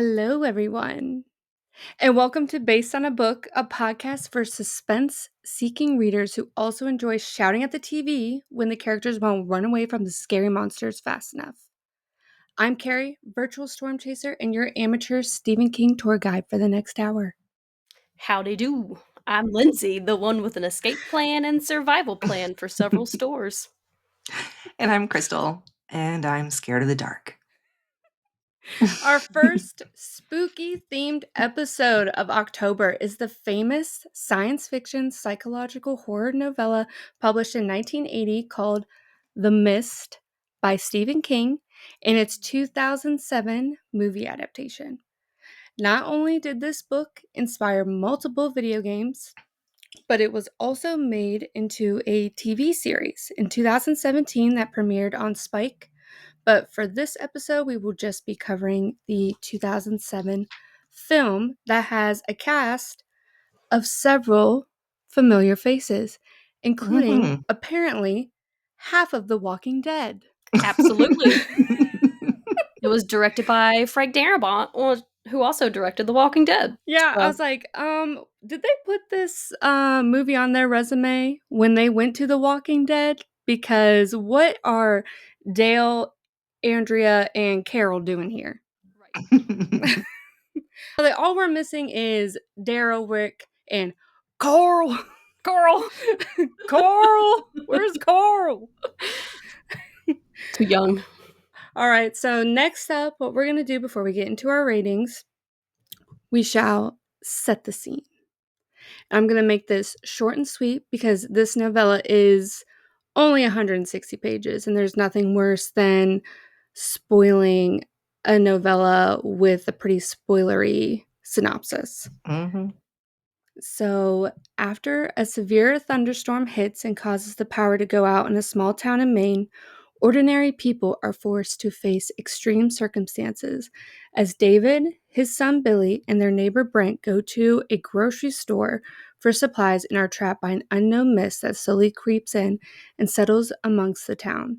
Hello, everyone, and welcome to Based on a Book, a podcast for suspense seeking readers who also enjoy shouting at the TV when the characters won't run away from the scary monsters fast enough. I'm Keri, virtual storm chaser, and your amateur Stephen King tour guide for the next hour. Howdy do. I'm Lindsey, the one with an escape plan and survival plan for several stores. And I'm Crystal, and I'm scared of the dark. Our first spooky themed episode of October is the famous science fiction psychological horror novella published in 1980 called The Mist by Stephen King in its 2007 movie adaptation. Not only did this book inspire multiple video games, but it was also made into a TV series in 2017 that premiered on Spike. But for this episode, we will just be covering the 2007 film that has a cast of several familiar faces, including apparently half of The Walking Dead. Absolutely. It was directed by Frank Darabont, who also directed The Walking Dead. Yeah, I was like, did they put this movie on their resume when they went to The Walking Dead? Because what are Dale, Andrea, and Carol doing here? Right. So all we're missing is Daryl, Rick, and Carl. Carl! Carl! Where's Carl? Too young. All right, so next up, what we're going to do before we get into our ratings, we shall set the scene. I'm going to make this short and sweet because this novella is only 160 pages, and there's nothing worse than spoiling a novella with a pretty spoilery synopsis. Mm-hmm. So, after a severe thunderstorm hits and causes the power to go out in a small town in Maine, ordinary people are forced to face extreme circumstances as David, his son Billy, and their neighbor Brent go to a grocery store for supplies and are trapped by an unknown mist that slowly creeps in and settles amongst the town.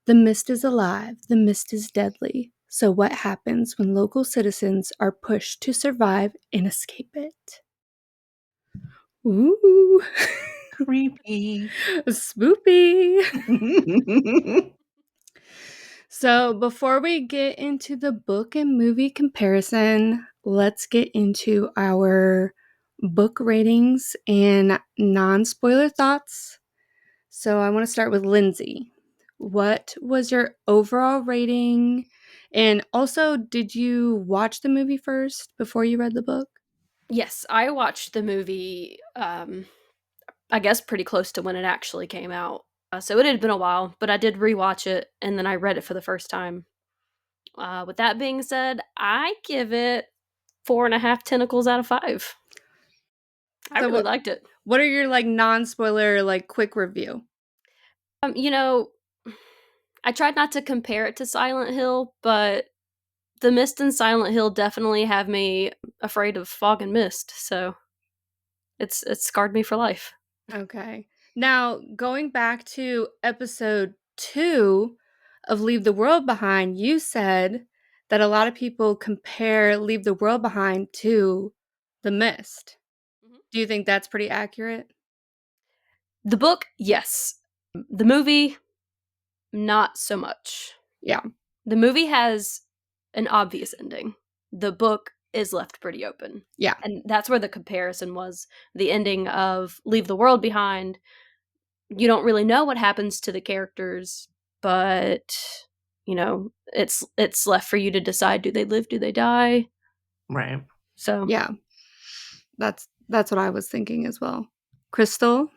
The mist is alive, the mist is deadly. So, what happens when local citizens are pushed to survive and escape it? Ooh. Creepy. Spoopy. So before we get into the book and movie comparison, let's get into our book ratings and non-spoiler thoughts. So I want to start with Lindsey. What was your overall rating? And also, did you watch the movie first before you read the book? Yes, I watched the movie, I guess pretty close to when it actually came out. So it had been a while, but I did rewatch it, and then I read it for the first time. With that being said, I give it 4.5 tentacles out of 5. I really liked it. What are your non-spoiler quick review? I tried not to compare it to Silent Hill, but The Mist and Silent Hill definitely have me afraid of fog and mist, so it's scarred me for life. Okay. Now, going back to episode 2 of Leave the World Behind, you said that a lot of people compare Leave the World Behind to The Mist. Mm-hmm. Do you think that's pretty accurate? The book, yes. The movie, not so much. Yeah. The movie has an obvious ending. The book is left pretty open. Yeah. And that's where the comparison was. The ending of Leave the World Behind, you don't really know what happens to the characters, but it's left for you to decide, do they live, do they die? Right. So yeah. That's what I was thinking as well. Crystal?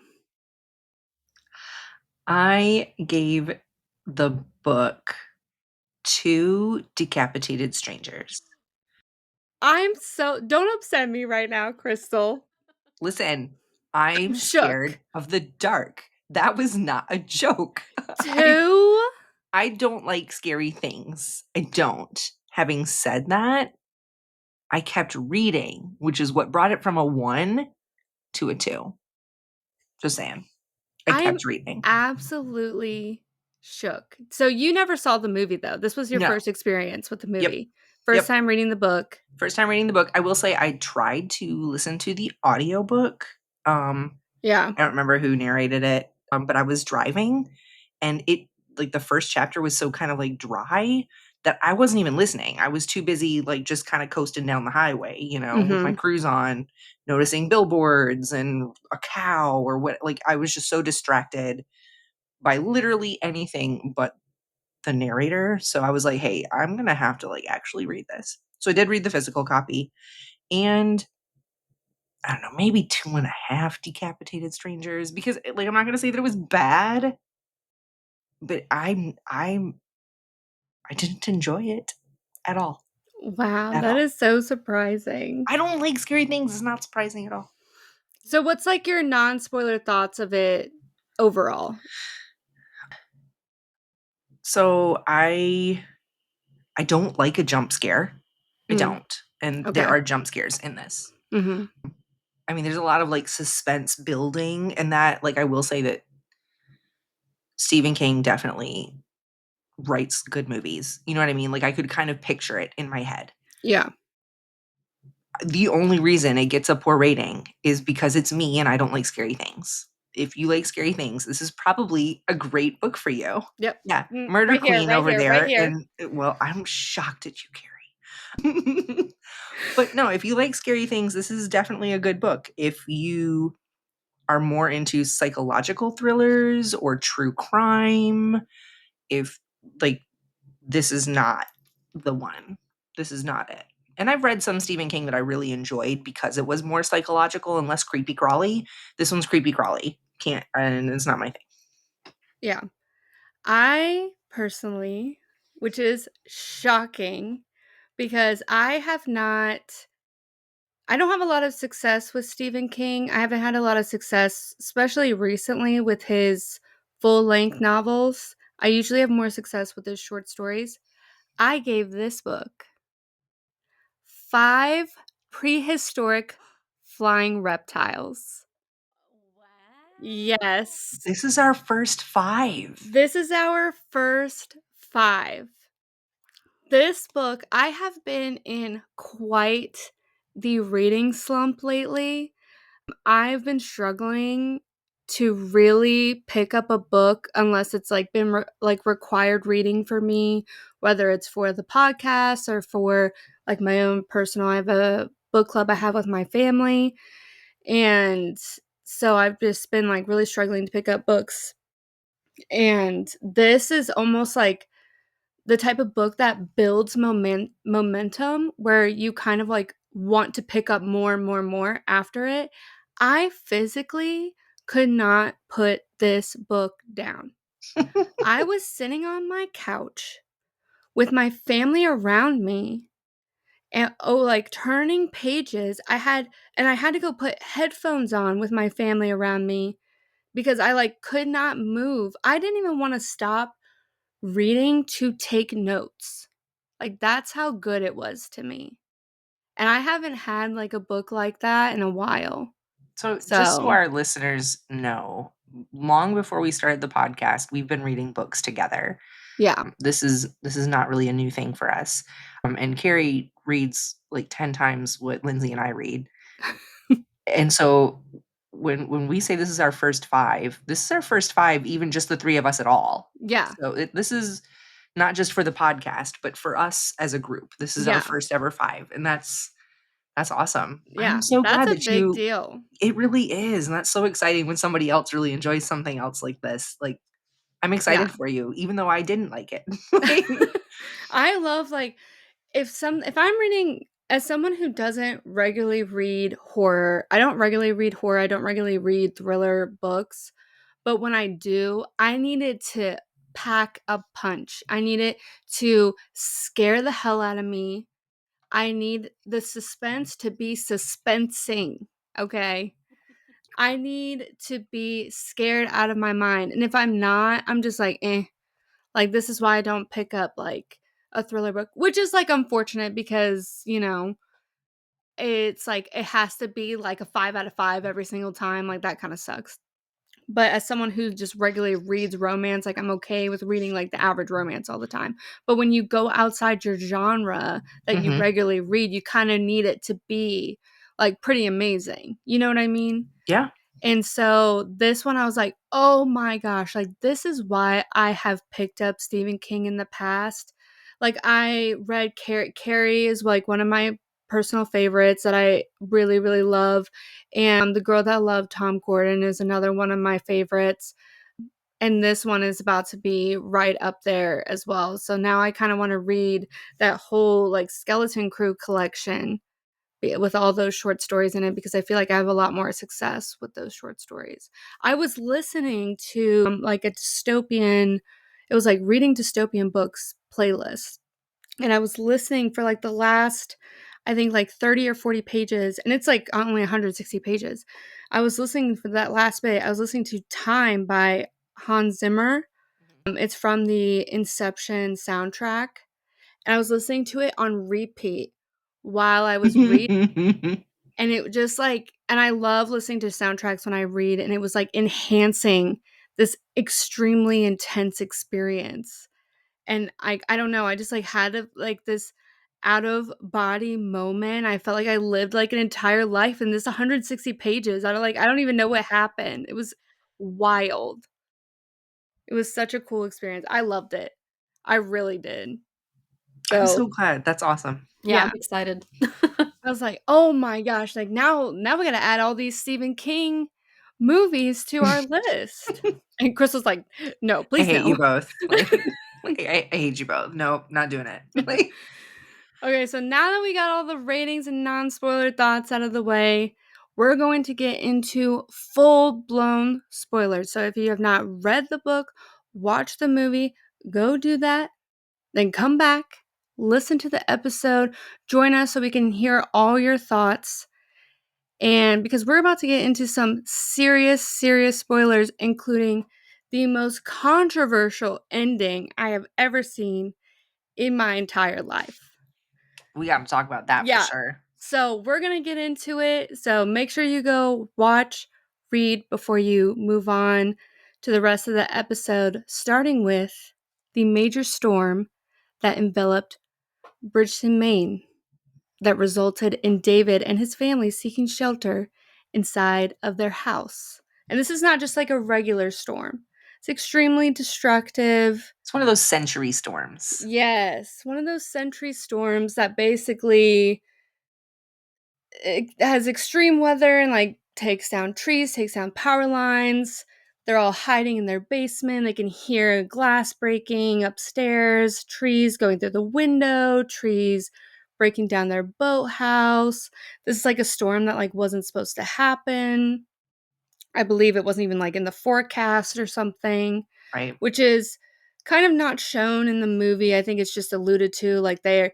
I gave the book 2 decapitated strangers. Don't upset me right now, Crystal. Listen, I'm scared of the dark. That was not a joke. 2? I don't like scary things. I don't. Having said that, I kept reading, which is what brought it from a 1 to a 2. Just saying. I kept reading. Absolutely shook. So you never saw the movie, though. This was your first experience with the movie. Yep. First time reading the book. First time reading the book. I will say I tried to listen to the audiobook. Yeah. I don't remember who narrated it, but I was driving and it like the first chapter was so kind of like dry that I wasn't even listening. I was too busy like just kind of coasting down the highway, you know, with my cruise on, noticing billboards and a cow or what. Like I was just so distracted by literally anything but the narrator. So I was like, hey, I'm going to have to like actually read this. So I did read the physical copy and I don't know, maybe 2.5 decapitated strangers because like I'm not going to say that it was bad, but I didn't enjoy it at all. Wow, At that all. is so surprising. I don't like scary things. It's not surprising at all. So what's like your non-spoiler thoughts of it overall? So I don't like a jump scare. I don't. And there Okay. are jump scares in this. Mhm. I mean, there's a lot of like suspense building and that like I will say that Stephen King definitely writes good movies. You know what I mean? Like I could kind of picture it in my head. Yeah. The only reason it gets a poor rating is because it's me and I don't like scary things. If you like scary things, this is probably a great book for you. Yep. Yeah, Murder Right here, Queen right over here, right there. here. And well, I'm shocked at you, Keri. But no, if you like scary things, this is definitely a good book. If you are more into psychological thrillers or true crime, if like this is not the one. This is not it. And I've read some Stephen King that I really enjoyed because it was more psychological and less creepy crawly. This one's creepy crawly. Can't, and it's not my thing. Yeah. I personally, which is shocking because I don't have a lot of success with Stephen King. I haven't had a lot of success, especially recently with his full-length novels. I usually have more success with his short stories. I gave this book 5 prehistoric flying reptiles. Yes. This is our first 5. This is our first 5. This book, I have been in quite the reading slump lately. I've been struggling to really pick up a book unless it's like been required reading for me, whether it's for the podcast or for like my own personal. I have a book club I have with my family, and so I've just been like really struggling to pick up books. And this is almost like the type of book that builds momentum where you kind of like want to pick up more and more and more after it. I physically could not put this book down. I was sitting on my couch with my family around me and like turning pages. I had to go put headphones on with my family around me because I like could not move. I didn't even want to stop reading to take notes. Like, that's how good it was to me. And I haven't had, like, a book like that in a while. So, just so So, our listeners know, long before we started the podcast, we've been reading books together. yeah. This is not really a new thing for us. And Keri reads like 10 times what Lindsey and I read. And so when we say this is our first 5, this is our first 5, even just the 3 of us at all. Yeah. So this is not just for the podcast, but for us as a group. This is our Yeah. first ever 5, and that's awesome. I'm Yeah. so That's glad a that big deal. it really is, and that's so exciting when somebody else really enjoys something else like this. Like, I'm Yeah. excited for you, even though I didn't like it. Like, I love, like, if I'm reading as someone who doesn't regularly read horror, I don't regularly read horror, I don't regularly read thriller books, but when I do, I need it to pack a punch. I need it to scare the hell out of me. I need the suspense to be suspensing, okay? I need to be scared out of my mind, and if I'm not, I'm just like, "Eh." Like, this is why I don't pick up, like, a thriller book, which is, like, unfortunate because, it's like it has to be, like, a 5 out of 5 every single time, like, that kinda sucks. But as someone who just regularly reads romance, like, I'm okay with reading, like, the average romance all the time. But when you go outside your genre that you Mhm. regularly read, you kinda need it to be, like, pretty amazing. You know what I mean? Yeah. And so this one I was like, "Oh my gosh, like, this is why I have picked up Stephen King in the past." Like, I read Keri is, like, one of my personal favorites that I really, really love, and The Girl That Loved Tom Gordon is another one of my favorites, and this one is about to be right up there as well. So now I kinda wanna read that whole, like, Skeleton Crew collection with all those short stories in it because I feel like I have a lot more success with those short stories. I was listening to like a dystopian, it was like reading dystopian books playlist. And I was listening for like the last, I think like 30 or 40 pages, and it's like only 160 pages. I was listening for that last bit. I was listening to Time by Hans Zimmer. It's from the Inception soundtrack. And I was listening to it on repeat while I was reading. And it just, like, and I love listening to soundtracks when I read, and it was, like, enhancing this extremely intense experience. And I don't know, I just, like, had a like, this out of body moment. I felt like I lived, like, an entire life in this 160 pages. I don't even know what happened. It was wild. It was such a cool experience. I loved it. I really did. I'm so So, glad. That's awesome. Yeah, I'm yeah. excited. I was like, "Oh my gosh, like, now we gotta add all these Stephen King movies to our list." And Crystal's like, "No, I please hate you no." both. Like, I hate you both. Nope, not doing it. Like, Okay, so now that we got all the ratings and non-spoiler thoughts out of the way, we're going to get into full-blown spoilers. So if you have not read the book, watch the movie, go do that, then come back, listen to the episode, join us so we can hear all your thoughts. And because we're about to get into some serious, serious spoilers, including the most controversial ending I have ever seen in my entire life. we gotta talk about that for Yeah. sure. So we're going to get into it. So make sure you go watch, read before you move on to the rest of the episode, starting with the major storm that enveloped Bridgeton, Maine, that resulted in David and his family seeking shelter inside of their house. And this is not just like a regular storm, it's extremely destructive. It's one of those century storms. Yes, one of those century storms that basically it has extreme weather and like takes down trees, takes down power lines. They're all hiding in their basement. They can hear glass breaking upstairs, trees going through the window, trees breaking down their boathouse. This is like a storm that like wasn't supposed to happen. I believe it wasn't even like in the forecast or something, Right. which is kind of not shown in the movie. I think it's just alluded to like they're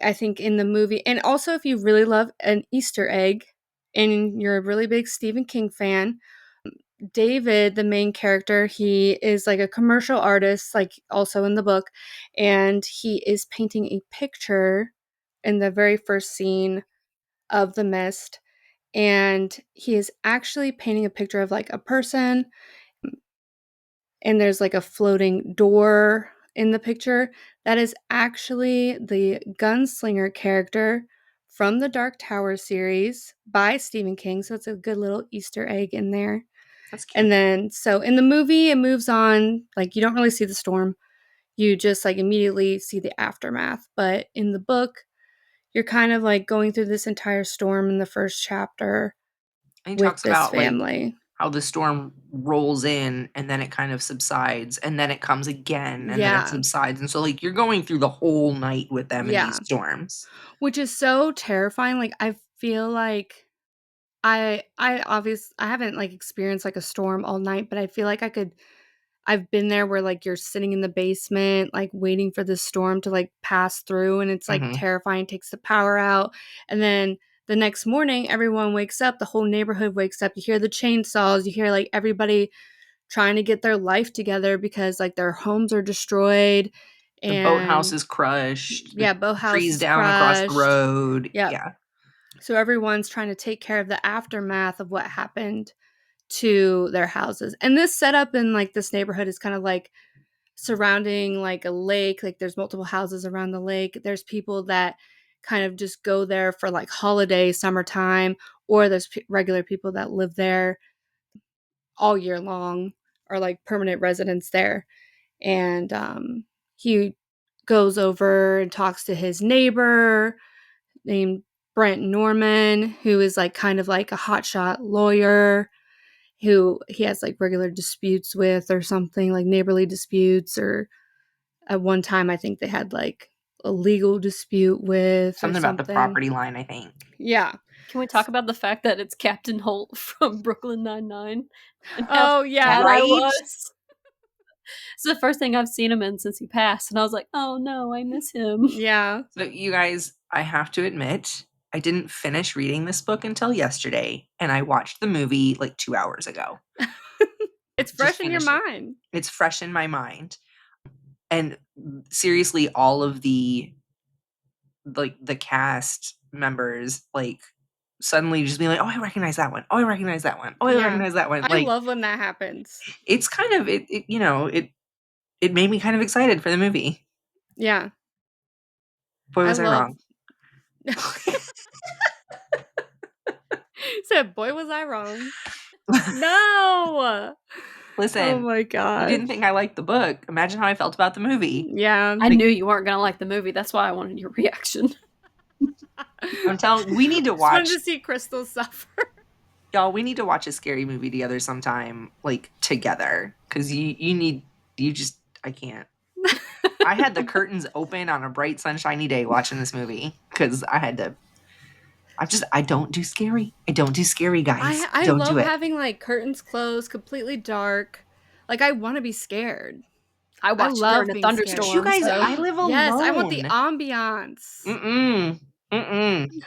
I think in the movie, and also if you really love an Easter egg and you're a really big Stephen King fan, David, the main character, he is like a commercial artist, like also in the book, and he is painting a picture in the very first scene of The Mist, and he is actually painting a picture of like a person, and there's like a floating door in the picture. That is actually the gunslinger character from the Dark Tower series by Stephen King. So it's a good little Easter egg in there. That's cute. And then, so in the movie, it moves on. Like, you don't really see the storm, you just like immediately see the aftermath. But in the book, you're kind of like going through this entire storm in the first chapter And he with talks this about like family. how the storm rolls in and then it kind of subsides and then it comes again and then it Yeah. subsides. And so like you're going through the whole night with them in these Yeah. storms. Which is so terrifying. Like, I feel like I haven't, like, experienced, like, a storm all night, but I feel like I've been there where, like, you're sitting in the basement, like, waiting for the storm to, like, pass through, and it's, like, Mhm. terrifying, takes the power out, and then the next morning, everyone wakes up, the whole neighborhood wakes up, you hear the chainsaws, you hear, like, everybody trying to get their life together because, like, their homes are destroyed, The boathouse and is crushed, the yeah, boathouse trees is down across the crushed. road. Yep. Yeah. So everyone's trying to take care of the aftermath of what happened to their houses. And this setup in like this neighborhood is kind of like surrounding like a lake. Like there's multiple houses around the lake. There's people that kind of just go there for like holiday, summertime, or there's regular people that live there all year long, or like permanent residents there. And he goes over and talks to his neighbor named Brent Norman, who is like kind of like a hotshot lawyer who he has like regular disputes with or something, like neighborly disputes, or at one time I think they had like a legal dispute with Something or about the something. property line, I think. Yeah. Can we talk about the fact that it's Captain Holt from Brooklyn Nine-Nine? And Oh, yeah. sad I Right? was. It's the first thing I've seen him in since he passed, and I was like, oh no, I miss him. Yeah. So you guys, I have to admit, I didn't finish reading this book until yesterday, and I watched the movie like 2 hours ago. It's Just fresh in your finished it. mind. It's fresh in my mind. And seriously, all of the cast members, like, suddenly just being like, "Oh, I recognize that one. Oh, I recognize that one. Oh, I Yeah. recognize that one." I Like, love when that happens. it's kind of it made me kind of excited for the movie. Yeah. Boy, was I love wrong. Said, boy, was I wrong. No. Listen, Oh my you gosh. didn't think I liked the book. Imagine how I felt about the movie. Yeah. I knew you weren't gonna like the movie. That's why I wanted your reaction. We need to Just watch, wanted to see Crystal suffer. y'all. We need to watch a scary movie together sometime, like together, because I can't. I had the curtains open on a bright sunshiny day watching this movie because I had to. I don't do scary. I don't do scary, guys. I Don't love do it. having like curtains closed, completely dark. Like I want to be scared. I watched it love during a being scared. But you thunderstorm, guys, so I live alone. Yes, I want the ambiance.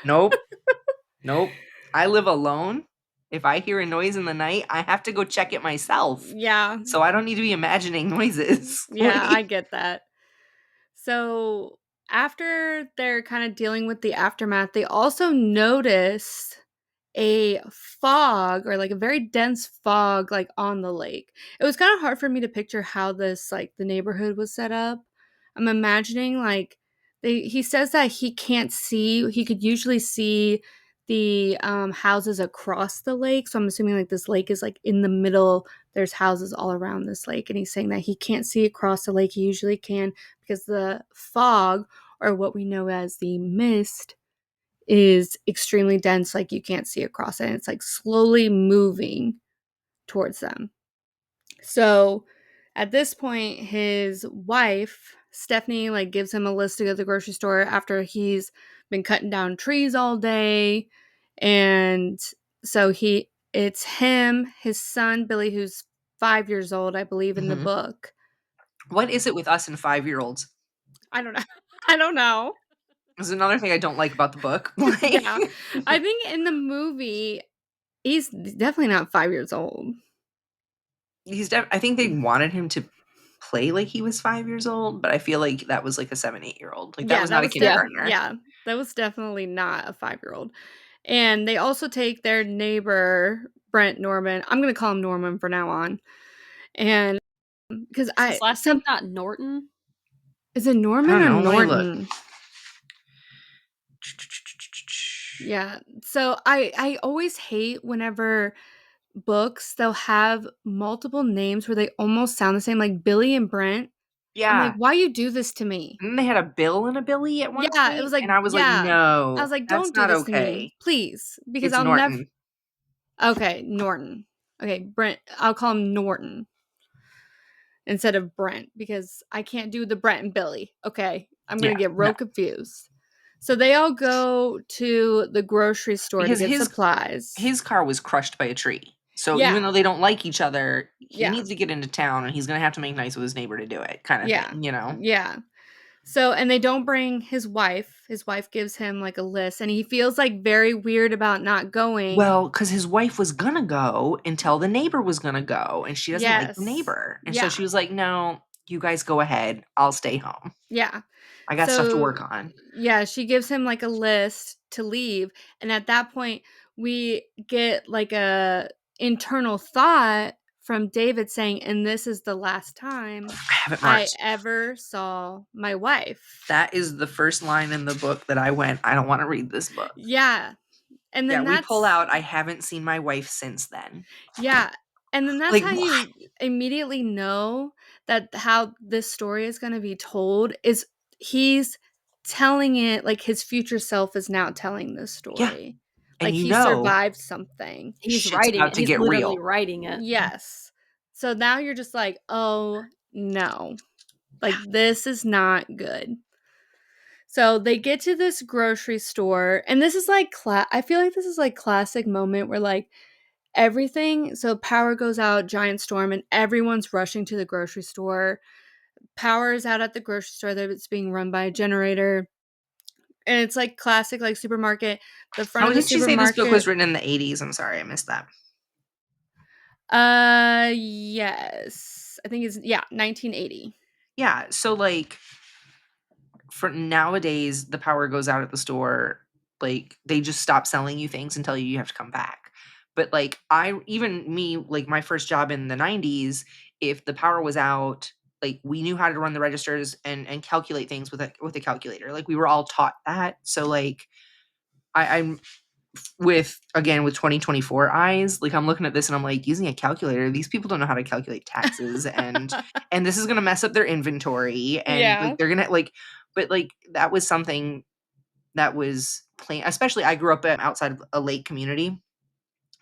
Nope. Nope. I live alone. If I hear a noise in the night, I have to go check it myself. Yeah. So I don't need to be imagining noises. Yeah, I Like, get that. So after they're kind of dealing with the aftermath, they also notice a fog, or like a very dense fog, like on the lake. It was kind of hard for me to picture how this, like, the neighborhood was set up. I'm imagining like he says that he could usually see the houses across the lake. So I'm assuming like this lake is like in the middle. There's houses all around this lake, and he's saying that he can't see across the lake. He usually can because the fog, or what we know as the mist, is extremely dense, like you can't see across it, and it's like slowly moving towards them. So at this point, his wife Stephanie like gives him a list to go to the grocery store after he's been cutting down trees all day. And so it's him, his son Billy, who's 5 years old, I believe, in the Mhm. book. What is it with us and 5-year-olds? I don't know. I don't know. This is another thing I don't like about the book. Yeah. I think in the movie, he's definitely not 5 years old. I think they wanted him to play like he was 5 years old, but I feel like that was like a 7, 8-year-old. Like, that was not a kindergartner. Yeah, that was definitely not a 5-year-old. And they also take their neighbor, Brent Norman. I'm gonna call him Norman from now on. And because is his last name not Norton? is it I Norman don't or know. Let me look. Norton? Yeah. So I always hate whenever books they'll have multiple names where they almost sound the same, like Billy and Brent. I'm like, Yeah. why you do this to me? And then they had a Bill and a Billy at one Yeah, it was point, like, and I was like, yeah. I was "No, like, that's don't do not this to me, okay." please, because It's I'll never. Norton. Okay, Norton. Okay, Brent. I'll call him Norton instead of Brent because I can't do the Brent and Billy. Okay, I'm gonna Yeah, get no. real confused. So they all go to the grocery store Because to get supplies. his car was crushed by a tree. So Yeah. even though they don't like each other, he Yeah. needs to get into town, and he's gonna have to make nice with his neighbor to do it, kinda Yeah. thing, you know? Yeah. So, and they don't bring his wife. His wife gives him like a list, and he feels like very weird about not going. Well, because his wife was gonna go until the neighbor was gonna go, and she doesn't like the Yes. neighbor. And so Yeah. she was like, "No, you guys go ahead. I'll stay home. Yeah. I got stuff to work on." Yeah, she gives him like a list to leave. And at that point, we get like a internal thought from David saying, and this is the last time I have it I marked. ever saw my wife. That is the first line in the book that I went, I don't want to read this book. Yeah. And Yeah, then we pull that's, out, I haven't seen my wife since then. yeah. And then that's Like, how what? you immediately know that how this story is going to be told is he's telling it like his future self is now telling this Yeah. story. And Like you he know, survived something. He's shit's writing about it. to He's get literally real. writing it. Yes. So now you're just like, "Oh, no. Like this is not good." So they get to this grocery store and this is like I feel like this is like classic moment where like everything, so power goes out, giant storm, and everyone's rushing to the grocery store. Power is out at the grocery store that it's being run by a generator. And it's like classic like supermarket. The front Oh, of the didn't you say this book was supermarket. written in the 80s? I'm sorry, I missed that. Yes. I think it's 1980. Yeah, so like for nowadays, the power goes out at the store, like they just stop selling you things and tell you have to come back. But like even me, like my first job in the 90s, if the power was out, like we knew how to run the registers and calculate things with a calculator. Like we were all taught that. So like I'm with again with 2024 eyes, like I'm looking at this and I'm like, using a calculator, these people don't know how to calculate taxes, and this is gonna mess up their inventory, and like Yeah. they're gonna like, but like that was something that was plain, especially I grew up outside of a lake community.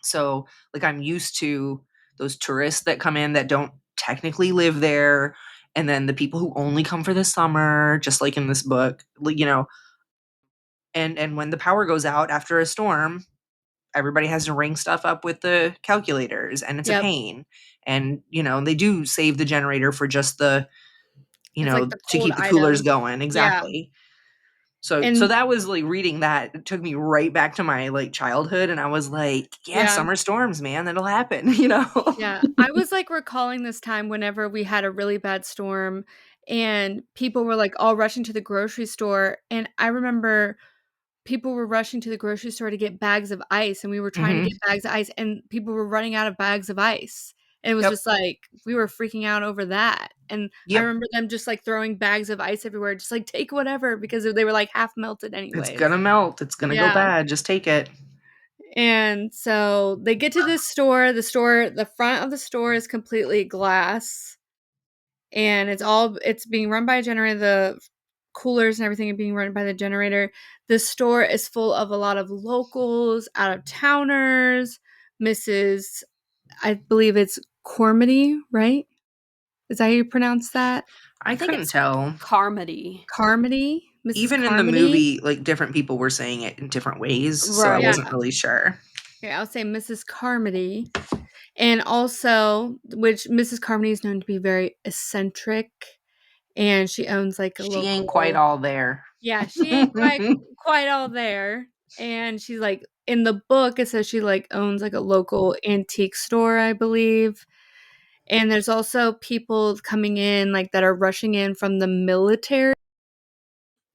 So like I'm used to those tourists that come in that don't technically live there, and then the people who only come for the summer, just like in this book, like, and when the power goes out after a storm, everybody has to ring stuff up with the calculators, and it's a Yep. pain. And they do save the generator for just the It's like the to cold keep the coolers items. going, Yeah. exactly. So And that was like, reading that, it took me right back to my like childhood, and I was like, yeah, yeah. summer storms, man, that'll happen. Yeah, I was, like, recalling this time whenever we had a really bad storm, and people were, like, all rushing to the grocery store, and I remember people were rushing to the grocery store to get bags of ice, and we were trying to Hmm. get bags of ice, and people were running out of bags of ice, and it was Yep. just, like, we were freaking out over that, and I Yep. remember them just, like, throwing bags of ice everywhere, just, like, "Take whatever," because they were, like, half melted It's anyways. gonna melt, it's gonna go Yeah. bad, just take it. And so they get to this store, the front of the store is completely glass, and it's being run by a generator, the coolers and everything are being run by the generator. The store is full of a lot of locals, out of towners, Mrs. I believe it's Cormody, right? Is that how you pronounce that? I I think couldn't it's tell. Carmody. Carmody? Mrs. Even in the Carmody? movie, like different people were saying it in different ways, so I Right. wasn't Yeah. really sure. Yeah, I'll say Mrs. Carmody. And also, which Mrs. Carmody is known to be very eccentric, and she owns, like, a She ain't quite local. all there. Yeah, she ain't quite all there, and she's, like, in the book, it says she, like, owns, like, a local antique store, I believe, and there's also people coming in, like, that are rushing in from the military.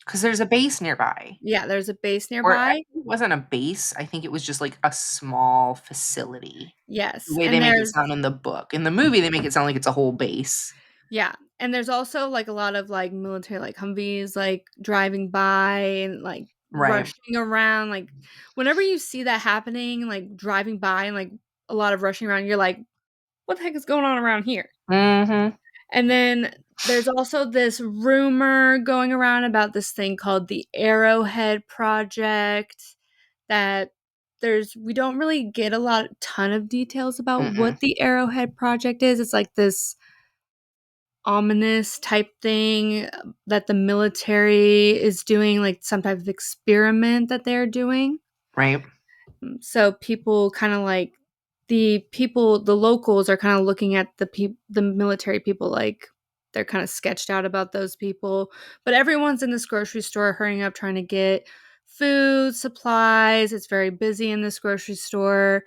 'Cause there's a base nearby. Yeah, there's a base Or nearby. actually, it wasn't a base, I think it was just, like, a small facility, the Yes, way they and make it there's sound in the book. In the movie, they make it sound like it's a whole base. yeah, and there's also, like, a lot of, like, military, like, Humvees, like, driving by and, like, Right. rushing around, like, whenever you see that happening, like, driving by and, like, a lot of rushing around, you're like, "What the heck is going on around here?" Mhm. And then there's also this rumor going around about this thing called the Arrowhead Project that we don't really get a ton of details about Mm-mm. what the Arrowhead Project is. It's like this ominous type thing that the military is doing, like some type of experiment that they're doing. Right. So people kind of like the locals are kind of looking at the military people like they're kind of sketched out about those people. But everyone's in this grocery store hurrying up trying to get food, supplies. It's very busy in this grocery store.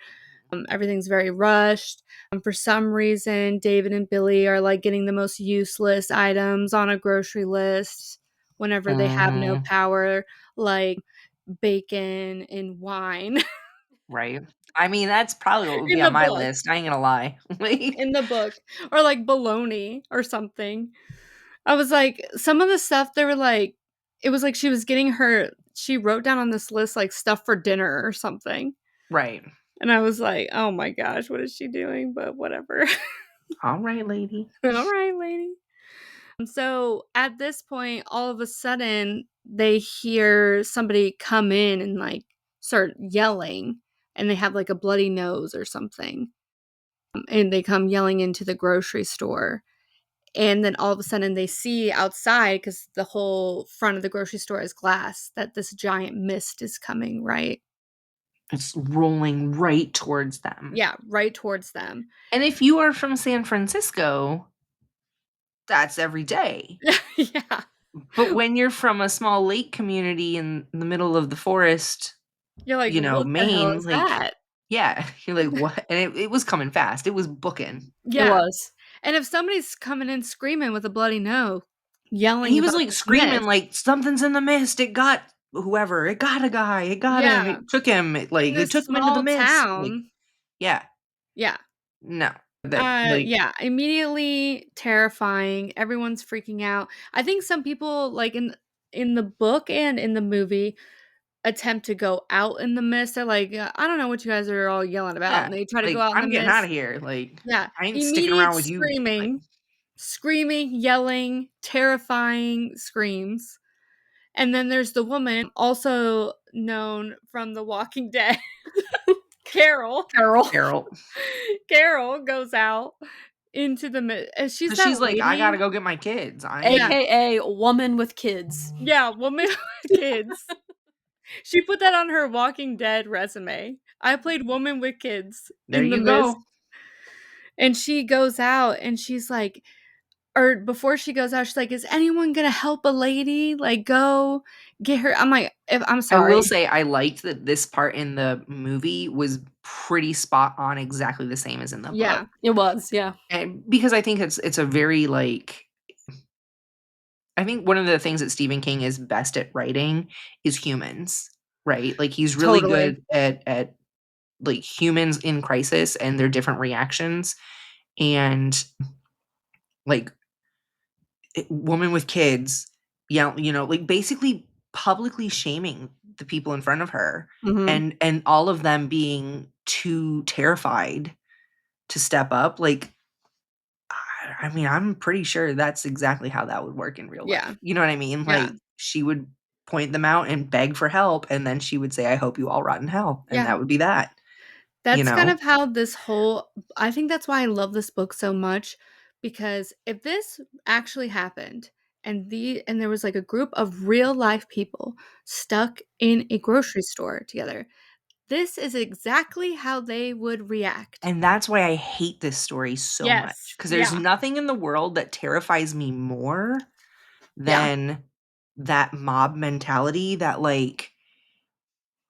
Everything's very rushed. For some reason, David and Billy are like getting the most useless items on a grocery list whenever they have no Mhm. power, like bacon and wine. Right. I mean, that's probably what would be in on the my book. list. I ain't gonna lie. Like, In the book. Or, like, bologna or something. I was like some of the stuff they were like it was like she wrote down on this list, like, stuff for dinner or something. right. And I was like, "Oh my gosh, what is she doing?" But whatever. All right, lady. Alright, lady. So, at this point, all of a sudden, they hear somebody come in and, like, start yelling, and they have, like, a bloody nose or something. And they come yelling into the grocery store. And then all of a sudden they see outside, because the whole front of the grocery store is glass, that this giant mist is coming, right? It's rolling right towards them. Yeah, right towards them. And if you are from San Francisco, that's every day. Yeah. But when you're from a small lake community in the middle of the forest, You're like, "What the hell Maine, is like, that?" yeah, you're like, "What?" And it was coming fast. It was booking. It Yeah. was. And if somebody's coming in screaming with a bloody nose, And yelling he was, about like, this screaming, mist. like, "Something's in the mist. It got whoever. It got a guy. It got him. Yeah. It took him. In It this took him into the small mist." Like, town. yeah. Yeah. No. That, like, Yeah, immediately terrifying. Everyone's freaking out. I think some people, like, in the book and in the movie, attempt to go out in the mist. They're like, I don't know what you guys are all yelling about," yeah. and they try to go Like, out in the "I'm getting out of mist. here. Like, Yeah, I ain't sticking immediate around with you." Like, screaming, yelling, terrifying screams. And then there's the woman, also known from The Walking Dead, Carol. Carol. Carol. Carol goes out into the and she's 'Cause that she's like, "I lady. gotta go get my kids. I Yeah, ain't." AKA woman with kids. yeah, woman with kids. She put that on her Walking Dead resume. I played woman with kids There in the you mist. go. And she goes out and she's like, or before she goes out, she's like, "Is anyone gonna help a lady? Like, go get her." I'm like, if I'm I will sorry. say I liked that this part in the movie was pretty spot on exactly the same as in the book. Yeah, It was, yeah. And because I think it's a very, like, I think one of the things that Stephen King is best at writing is humans, right? Like, he's really totally. good at, like, humans in crisis and their different reactions, and, like, woman with kids, yeah, like, basically publicly shaming the people in front of her, Mhm. and all of them being too terrified to step up, like, I mean, I'm pretty sure that's exactly how that would work in real Yeah, life. You know what I mean? yeah, Like, she would point them out and beg for help, and then she would say, "I hope you all rot in hell," and yeah. that would be that, you That's kind know? of how this whole I think that's why I love this book so much, because if this actually happened and there was, like, a group of real life people stuck in a grocery store together, this is exactly how they would react. And that's why I hate this story so much, Yes. because there's Yeah. nothing in the world that terrifies me more Yeah. than that mob mentality that, like,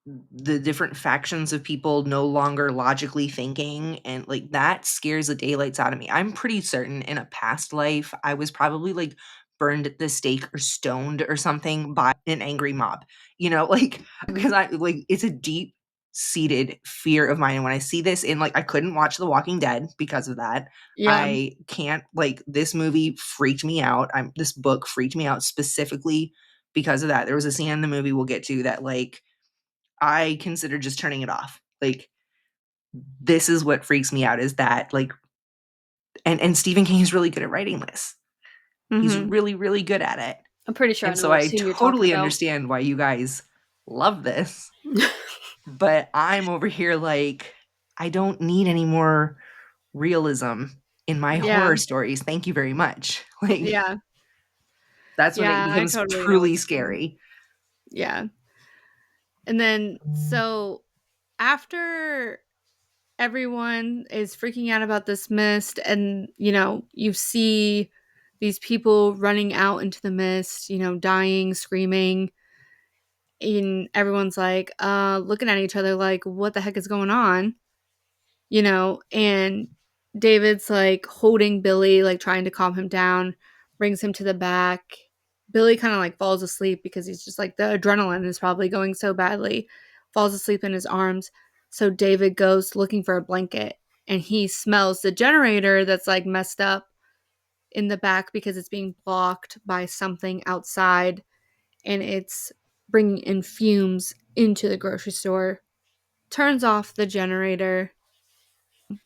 the different factions of people no longer logically thinking, and, like, that scares the daylights out of me. I'm pretty certain in a past life, I was probably, like, burned at the stake or stoned or something by an angry mob, like, because Mhm. I like, it's a deep-seated fear of mine, and when I see this in, like, I couldn't watch The Walking Dead because of that. Yeah. I can't, like, this movie freaked me out. This book freaked me out specifically because of that. There was a scene in the movie we'll get to that, like, I consider just turning it off. Like, this is what freaks me out, is that, like, and Stephen King is really good at writing this. He's Mhm. really, really good at it. I'm pretty sure I And know so what I scene you're talking totally about. understand why you guys love this, but I'm over here like, I don't need any more realism in my Yeah. horror stories. Thank you very much. Like, Yeah. that's when it Yeah, I becomes totally know what truly you mean. scary. Yeah. And then so after everyone is freaking out about this mist and, you see these people running out into the mist, dying, screaming, and everyone's like, looking at each other like, what the heck is going on? And David's like holding Billy, like trying to calm him down, brings him to the back. Billy kind of like falls asleep because he's just like the adrenaline is probably going so badly, falls asleep in his arms. So David goes looking for a blanket, and he smells the generator that's like messed up in the back because it's being blocked by something outside, and it's bringing in fumes into the grocery store. Turns off the generator,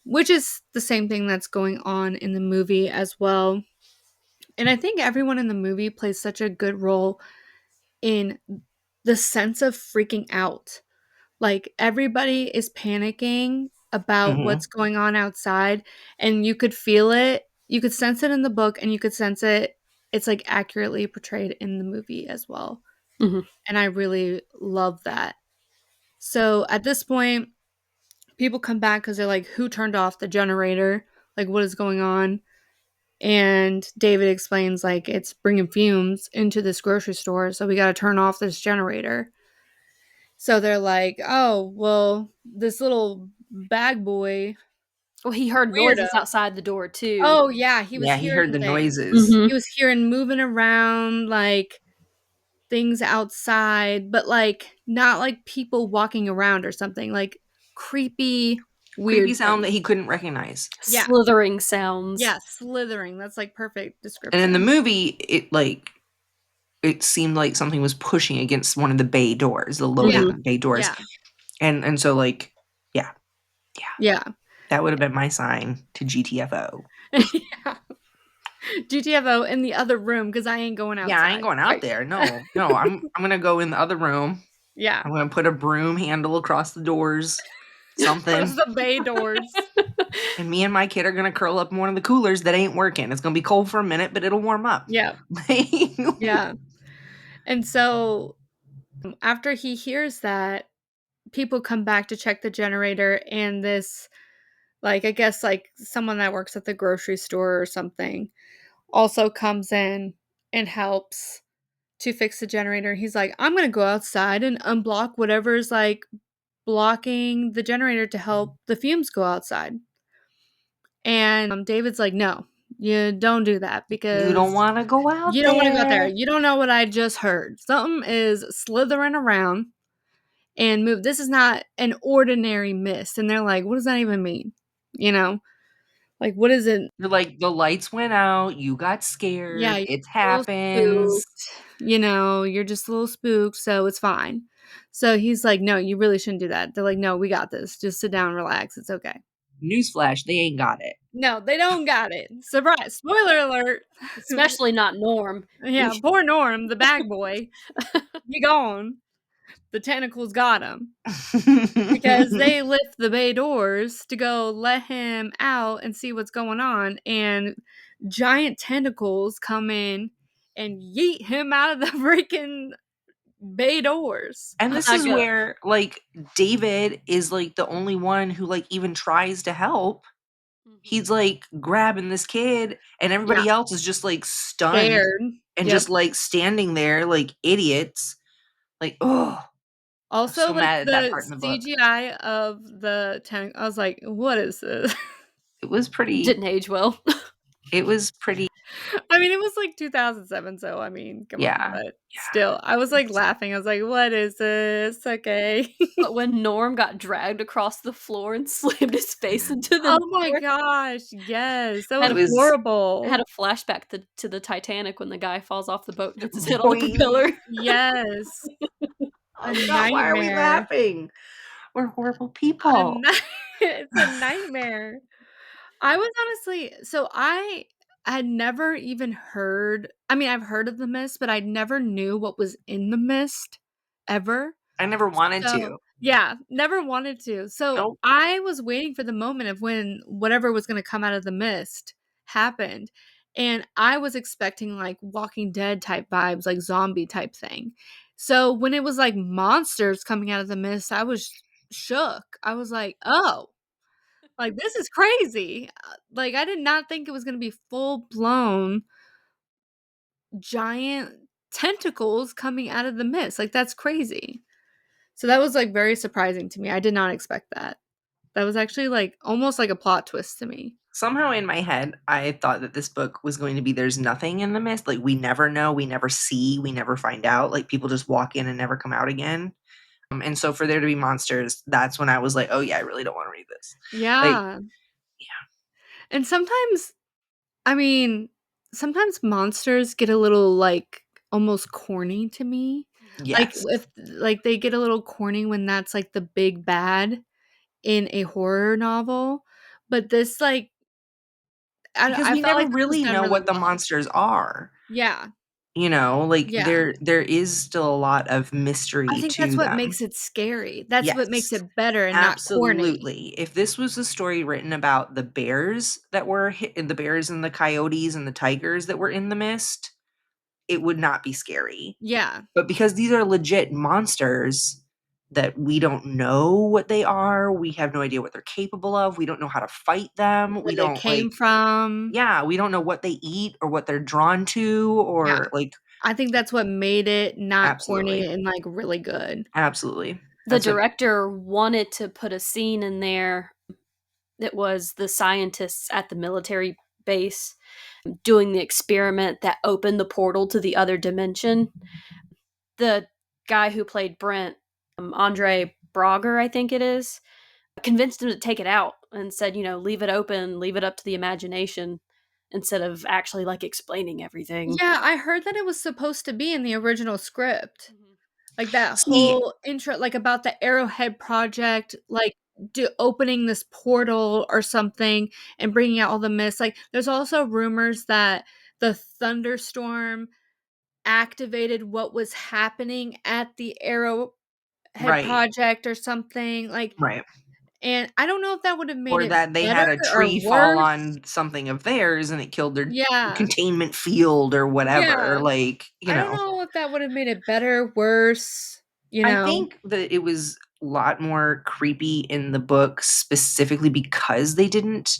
which is the same thing that's going on in the movie as well. And I think everyone in the movie plays such a good role in the sense of freaking out. Like, everybody is panicking about Mhm. what's going on outside, and you could feel it. You could sense it in the book, and you could sense it. It's like accurately portrayed in the movie as well. Mhm. And I really love that. So at this point, people come back because they're like, who turned off the generator? Like, what is going on? And David explains, like, it's bringing fumes into this grocery store, so we got to turn off this generator. So they're like, oh, well, this little bag boy, Well, he heard weirdo. noises outside the door too. Oh, yeah, he was Yeah, he hearing heard the things. noises. Mhm. He was hearing moving around, like, things outside, but, like, not like people walking around or something, like, creepy, Creepy weird sound that things. he couldn't recognize. Yeah. Slithering sounds. Yeah, slithering. That's, like, perfect And in the description. movie, it seemed like something was pushing against one of the bay doors, the loading Yeah. bay doors. Yeah. And so, like, yeah, Yeah. that would have been my sign to GTFO. Yeah. GTFO in the other room because I ain't going Yeah, I ain't outside. going out Right. there. No, I'm gonna go in the other room. Yeah. I'm gonna put a broom handle across the doors, something. Across the bay doors. And me and my kid are gonna curl up in one of the coolers that ain't working. It's gonna be cold for a minute, but it'll warm up. Yeah. Yeah. And so after he hears that, people come back to check the generator, and this, like, I guess, like, someone that works at the grocery store or something also comes in and helps to fix the generator. He's like, I'm going to go outside and unblock whatever's, like, blocking the generator to help the fumes go outside. And David's like, no, you don't do that You don't because wanna go out you don't want to go out there. there. You don't know what I just heard. Something is slithering around and move. This is not an ordinary mist. And they're like, what does that even mean? You know, like, what is it? You're like, the lights went out, you got Yeah, scared, you're it a little happens. spooked. You know, you're just a little spooked, so it's fine. So he's like, no, you really shouldn't do that. They're like, no, we got this. Just sit down, relax. It's okay. Newsflash, they ain't got it. No, they don't got it. Surprise. Spoiler alert. Especially not Norm. Yeah, poor Norm, the bag boy. He gone. The tentacles got him. Because they lift the bay doors to go let him out and see what's going on, and giant tentacles come in and yeet him out of the freaking bay doors. And this I is go, where, like, David is, like, the only one who, like, even tries to help. He's, like, grabbing this kid, and Yeah, everybody else is just, like, stunned scared. and Yep. just, like, standing there like idiots. Like, oh, I'm Also, so like, mad at that the part in the book. CGI of the I was like, what is this? It was pretty didn't age well. it was pretty I mean, it was like 2007, so I mean, come on, yeah, but still, I was like laughing. I was like, what is this? Okay. But when Norm got dragged across the floor and slammed his face into the Oh my door, gosh, yes, that Had it was a was horrible. had a flashback to the Titanic when the guy falls off the boat and hits his head on the boing. propeller. Yes, a Oh god, why are we nightmare. laughing? We're horrible A people. ni It's a nightmare. I was honestly so I had never even heard, I mean, I've heard of the mist, but I never knew what was in the mist ever. I never wanted So to. yeah, never wanted to. So Nope. I was waiting for the moment of when whatever was gonna come out of the mist happened, and I was expecting, like, Walking Dead type vibes, like, zombie type thing. So when it was, like, monsters coming out of the mist, I was shook. I was like, "Oh, like, this is crazy." Like, I did not think it was gonna be full-blown giant tentacles coming out of the mist, like, that's crazy. So that was, like, very surprising to me. I did not expect that. That was actually, like, almost like a plot twist to me. Somehow in my head, I thought that this book was going to be there's nothing in the mist. Like, we never know, we never see, we never find out. Like, people just walk in and never come out again. And so for there to be monsters, that's when I was like, oh yeah, I really don't want to read this. Like, Yeah. yeah. And sometimes, I mean, sometimes monsters get a little, like, almost corny to me. Like, Yes. if like, they get a little corny when that's, like, the big bad in a horror novel, but this, like Because I we felt never like this was really done know really what the well. monsters are. Yeah, Like yeah. there is still a lot of I mystery think that's to what them. makes it scary. That's what makes Yes. it better and not corny. Absolutely. If this was a story written about the bears that were the bears and the coyotes and the tigers that were in the mist, it would not be scary. Yeah. But because these are legit monsters that we don't know what they are, we have no idea what they're capable of, we don't know how to fight them, Where we they don't came from. yeah, we don't know what they eat or what they're drawn to Yeah. or like I think that's what made it not corny absolutely. and, like, really good. Absolutely. The That's what director wanted to put a scene in there that was the scientists at the military base doing the experiment that opened the portal to the other dimension. The guy who played Brent, Andre Brager, I think it is, convinced him to take it out and said, leave it open, leave it up to the imagination instead of actually like explaining everything. Yeah, I heard that it was supposed to be in the original script. Mhm. Like, that see, whole intro, like, about the Arrowhead project, like, opening this portal or something and bringing out all the mist. Like, there's also rumors that the thunderstorm activated what was happening at the Arrowhead right, project or something, like, right. and I don't know if that would have made Or it that they better had a or tree fall worse. on something of theirs and it killed their Yeah. containment field or whatever, Yeah. like, I don't know if that would have made it better, worse, you I know? think that it was a lot more creepy in the book specifically because they didn't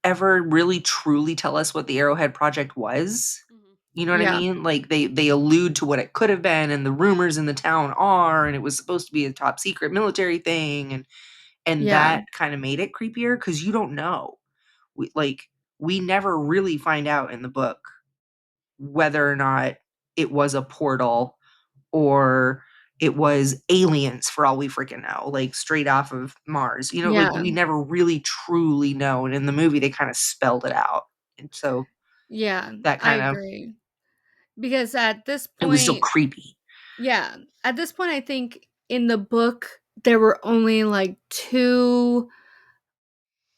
ever really truly tell us what the Arrowhead Project was. Mhm. You know what I Yeah. mean? Like they allude to what it could have been and the rumors in the town are, and it was supposed to be a top secret military thing, and Yeah. that kind of made it creepier because you don't know. We never really find out in the book whether or not it was a portal or it was aliens for all we freaking know, like straight off of Mars. Like Yeah. we never really truly know. And in the movie, they kind of spelled it out. And so Yeah, that I kind of, agree. Because at this it was still point creepy. yeah, at this point, I think in the book, there were only, like, 2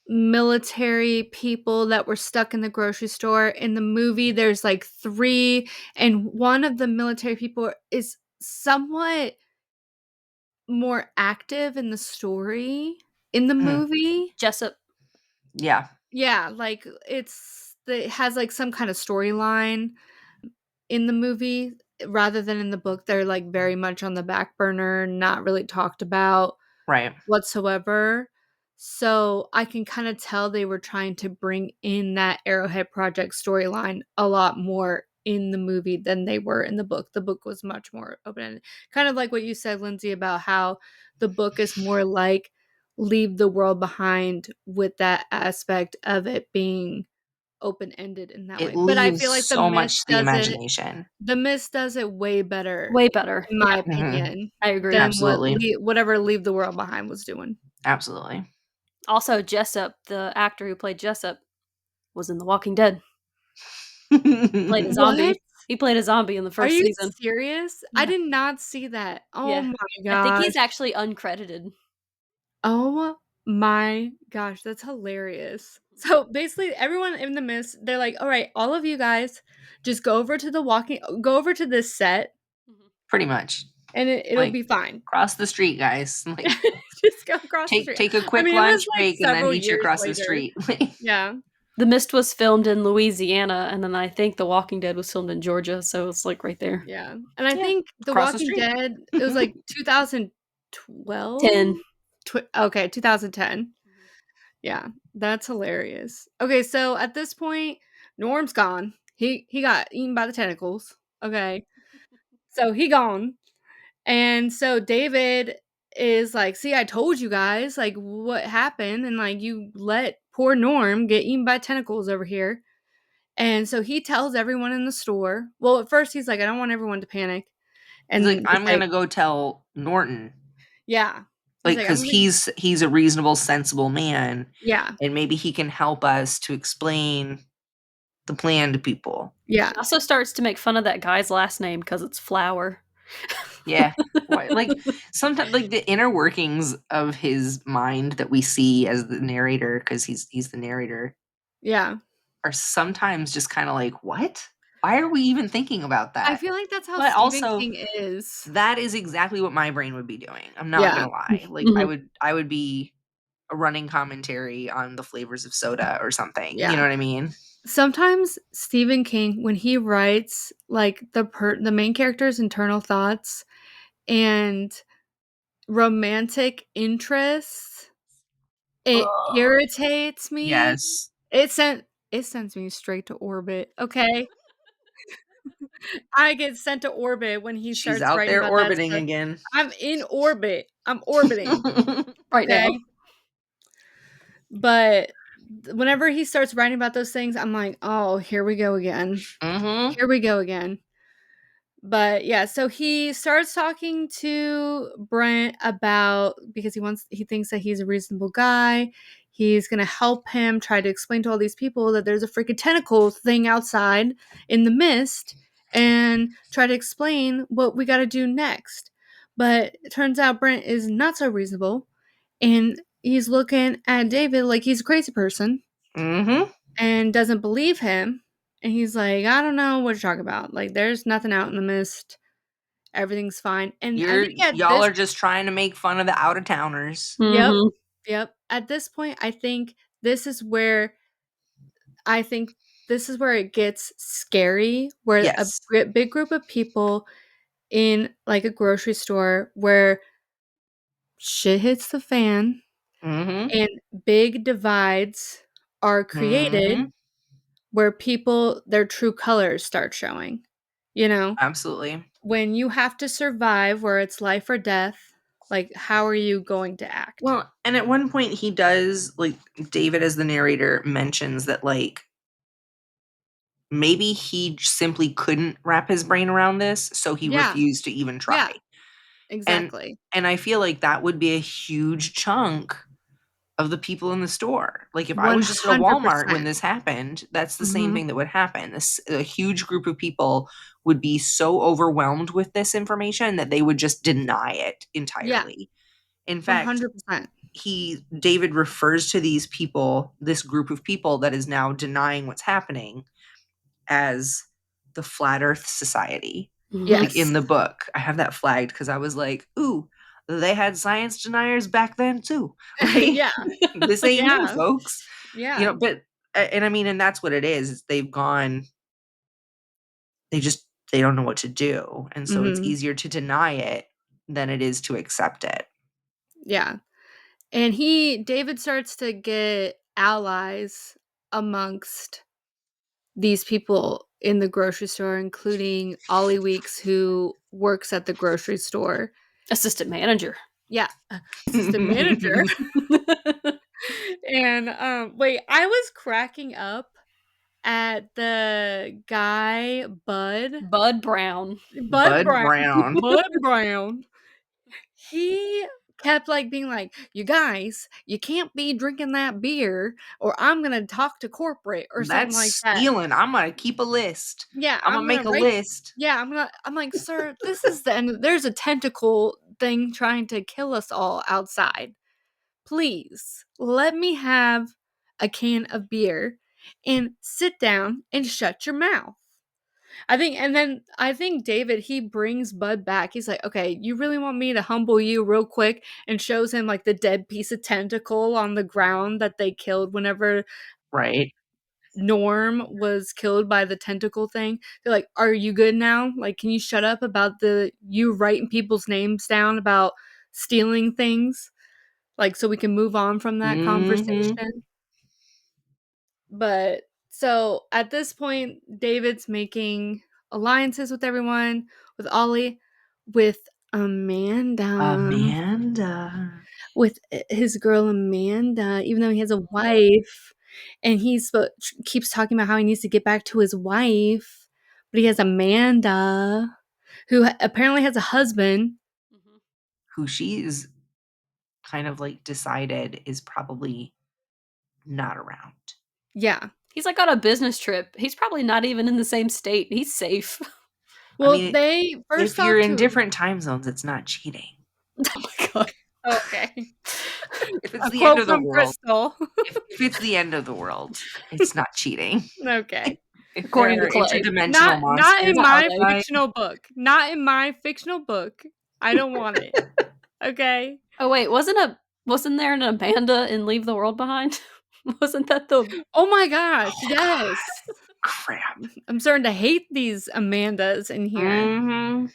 military people that were stuck in the grocery store. In the movie, there's, like, 3, and one of the military people is somewhat more active in the story in the Mhm. movie. Jessup. Yeah. Yeah, like, it has, like, some kinda storyline in the movie rather than in the book. They're, like, very much on the back burner, not really talked about Right. whatsoever. So, I can kinda tell they were trying to bring in that Arrowhead Project storyline a lot more in the movie than they were in the book. The book was much more open-ended. Kind of like what you said, Lindsay, about how the book is more like leave the world behind with that aspect of it being open-ended in that It way. But I feel leaves like The so much Mist to the does it imagination. The Mist does it way better, Way better. in Yeah, my Mhm. opinion, I agree. than what Absolutely. whatever Leave the World Behind was doing. Absolutely. Also, Jessup, the actor who played Jessup, was in The Walking Dead. Played a What? zombie. He played a zombie in the Are first you season. serious? I Yeah. did not see that. Oh Yeah. my I think gosh. he's actually uncredited. Oh my gosh, that's hilarious. So, basically, everyone in The Mist, they're like, "Alright, all of you guys, just go over to this set, Mhm. Pretty much. and it'll Like, be fine." cross the street, guys. Like, Just go across the street. take a I quick mean, it was, lunch like, break and then several meet you years across the later. street. Yeah. The Mist was filmed in Louisiana, and then I think The Walking Dead was filmed in Georgia, so it's, like, right there. Yeah, and I Yeah. think The Across the Walking street. Dead, it was, like, 2012? 10. Okay, 2010. Yeah, that's hilarious. Okay, so at this point, Norm's gone. He got eaten by the tentacles. Okay, so he gone, and so David is like, "See, I told you guys, like, what happened, and, like, you let poor Norm get eaten by tentacles over here." And so he tells everyone in the store. Well, at first he's like, "I don't want everyone to panic." He's like, And he's I'm like gonna go tell Norton. Yeah. He's Like, like, "I'm because gonna." he's a reasonable, sensible man, Yeah. and maybe he can help us to explain the plan to people. Yeah. He also starts to make fun of that guy's last name because it's Flower. Yeah. Why, like, sometimes, like, the inner workings of his mind that we see as the narrator, because he's the narrator, Yeah. are sometimes just kinda like, "What? Why are we even thinking about I that?" feel like that's how But Stephen also, King is. that is exactly what my brain would be doing. I'm not Yeah. gonna lie. Like, Mhm. I would be a running commentary on the flavors of soda or something, you Yeah. know what I mean? Sometimes Stephen King, when he writes, like, the main character's internal thoughts and romantic interests, it Ugh. irritates me. Yes. It sent it sends me straight to orbit, okay? I get sent to orbit when he She's starts out writing there about that orbiting stuff. again. I'm in orbit. I'm orbiting, Right okay? now. But whenever he starts writing about those things, I'm like, "Oh, here we go again. Mhm. Here we go again." But yeah, so he starts talking to Brent about because he thinks that he's a reasonable guy. He's gonna help him try to explain to all these people that there's a freaking tentacle thing outside in the mist and try to explain what we gotta do next. But it turns out Brent is not so reasonable and he's looking at David like he's a crazy person Mhm. and doesn't believe him. And he's like, I don't know what you're talking about. Like, there's nothing out in the mist. Everything's fine. And I think at Y'all this are just trying to make fun of the out of towners. Yep, Mhm. yep. At this point, this is where I think this is where it gets scary, where a Yes. big group of people in, like, a grocery store where shit hits the fan Mhm. and big divides are created Mhm. where people their true colors start showing, you know? Absolutely. When you have to survive where it's life or death, like, how are you going to act? Well, and at one point he does, like, David as the narrator mentions that, like, maybe he simply couldn't wrap his brain around this, so he Yeah, refused to even yeah, try. And exactly. and I feel like that would be a huge chunk of the people in the store. Like, if I was just at a Walmart when 100%. this happened, that's the same Mhm. thing that would happen. This a huge group of people would be so overwhelmed with this information that they would just deny it Yeah, entirely. In fact, 100%. David refers to these people, this group of people that is now denying what's happening, as the Flat Earth Society. Mhm. Like, Yes. in the book, I have that flagged because I was like, "Ooh, they had science deniers back then too." Like, Yeah, this ain't new, yeah, folks. You yeah. know, but and I mean, and that's what it is they've gone they just they don't know what to do, and so it's Mhm. easier to deny it than it is to accept it. Yeah, and David starts to get allies amongst these people in the grocery store, including Ollie Weeks, who works at the grocery store. Assistant manager. Yeah, assistant manager. And, wait, I was cracking up at the guy, Bud Brown. Bud Bud Brown Brown. Bud Brown. He kept, like, being like, "You guys, you can't be drinking that beer, or I'm gonna talk to corporate," or something That's like that. stealing. I'm gonna keep a list. Yeah, I'm gonna make a list. I'm like, "Sir, this is the end there's a tentacle thing trying to kill us all outside. Please, let me have a can of beer and sit down and shut your mouth." I think David, he brings Bud back. He's like, "Okay, you really want me to humble you real quick?" And shows him, like, the dead piece of tentacle on the ground that they killed whenever Right. Norm was killed by the tentacle thing. They're like, "Are you good now? Like, can you shut up about you writing people's names down about stealing things? Like, so we can move on from that Mhm. conversation?" But so at this point, David's making alliances with everyone, with Ollie, with Amanda, Amanda. with his girl Amanda, even though he has a wife, and keeps talking about how he needs to get back to his wife, but he has Amanda, who apparently has a husband. Mhm. Who she is kind of like decided is probably not around. Yeah. He's like on a business trip. He's probably not even in the same state. He's safe. I Well, mean, they first if you're talked in to different time zones, it's not cheating. Oh my god. Okay. If it's A the end quote of the from world, Crystal. if it's the end of the world, it's not cheating. Okay. If According there to are Clay. interdimensional Not monsters in Not my okay. outside, fictional book. Not in my fictional book. I don't want it. Okay? Oh wait, wasn't there an Amanda in Leave the World Behind? Wasn't that the Oh my gosh, oh yes. god, crap. I'm starting to hate these Amandas in here. Mhm.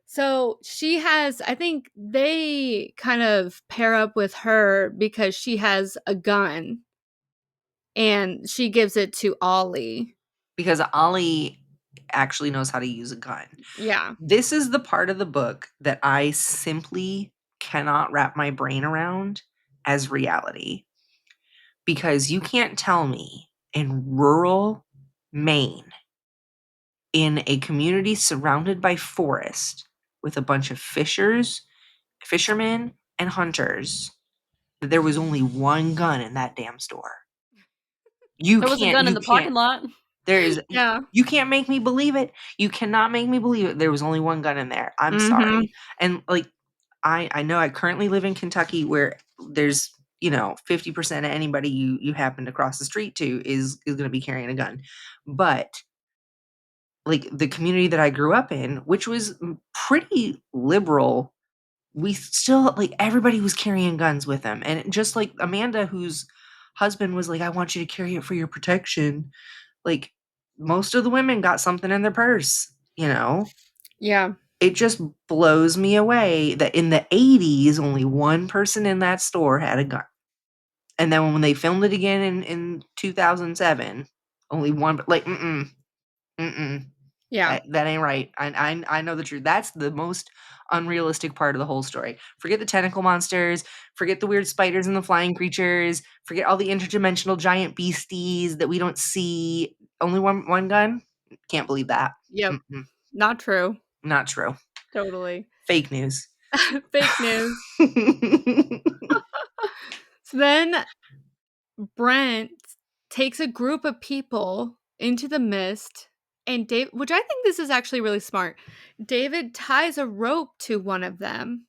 So she has, I think they kind of pair up with her because she has a gun and she gives it to Ollie. Because Ollie actually knows how to use a gun. Yeah. This is the part of the book that I simply cannot wrap my brain around as reality. Because you can't tell me in rural Maine, in a community surrounded by forest with a bunch of fishermen, and hunters, that there was only one gun in that damn store. You there was a can't gun in you the can't parking lot? there is Yeah. you can't make me believe it. You cannot make me believe it. There was only one gun in there. I'm Mhm. sorry. And like I know I currently live in Kentucky where there's 50% of anybody you happen to cross the street to is going to be carrying a gun. But like the community that I grew up in, which was pretty liberal, we still like everybody was carrying guns with them. And just like Amanda, whose husband was like, I want you to carry it for your protection. Like most of the women got something in their purse. Yeah. It just blows me away that in the 80s, only one person in that store had a gun. And then when they filmed it again in 2007, only one, but like, mm-mm. Yeah. That ain't right. I know the truth. That's the most unrealistic part of the whole story. Forget the tentacle monsters. Forget the weird spiders and the flying creatures. Forget all the interdimensional giant beasties that we don't see. Only one gun. Can't believe that. Yep. Mm-mm. Not true. Not true. Totally. Fake news. Fake news. So then Brent takes a group of people into the mist, and Dave, which I think this is actually really smart. David ties a rope to one of them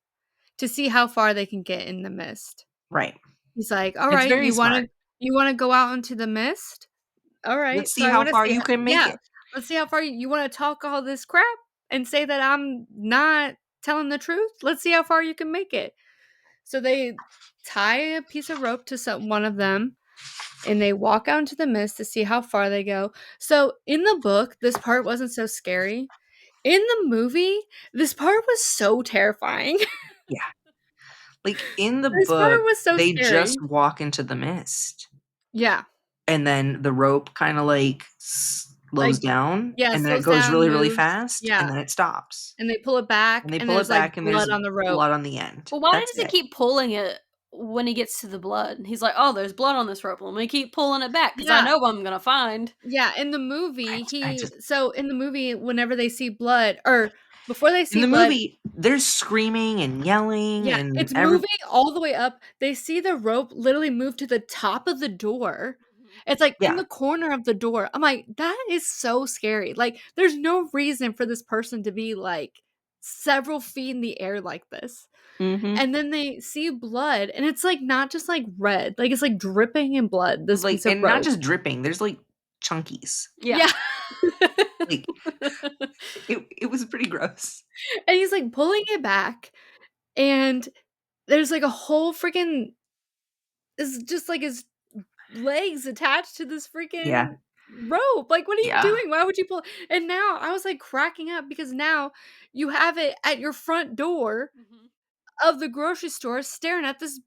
to see how far they can get in the mist. Right. He's like, "All It's right, very smart. you want to go out into the mist? All right. Let's So see I how want to far see you can make yeah. it. Let's see how far you want to talk all this crap and say that I'm not telling the truth. Let's see how far you can make it." So they tie a piece of rope to one of them and they walk out into the mist to see how far they go. So in the book, this part wasn't so scary. In the movie, this part was so terrifying. Yeah. Like in the This part book, was so they scary. just walk into the mist. Yeah. And then the rope kinda, like, slows Like, down, yeah, and then it slows goes down, really, really moves. fast, and Yeah. then it stops. And they pull it And back, they and pull it there's, like, back, and there's blood on the rope. blood on the end. Well, why That's does he it. keep pulling it when he gets to the blood? He's like, "Oh, there's blood on this rope. Let me keep pulling it back because I Yeah. know what I'm gonna find." Yeah, in the movie, I just in the movie, whenever they see blood or before they in see the blood. movie, there's screaming and yelling Yeah, and it's moving all the way up. They see the rope literally move to the top of the door. Mhm. It's, like, in yeah. the corner of the door. I'm like, "That is so scary." Like, there's no reason for this person to be, like, several feet in the air like this. Mhm. And then they see blood, and it's, like, not just, like, red. Like, it's, like, dripping in blood, this Like piece of and not rope. just dripping, there's, like, chunkies. Yeah. Yeah. Like, it was pretty gross. And he's, like, pulling it back, and there's, like, a whole freaking is just, like, his legs attached to this Yeah. freaking rope. Like, what are you Yeah. doing? Why would you pull and now I was, like, cracking up because now you have it at your front door Mhm. of the grocery store staring at this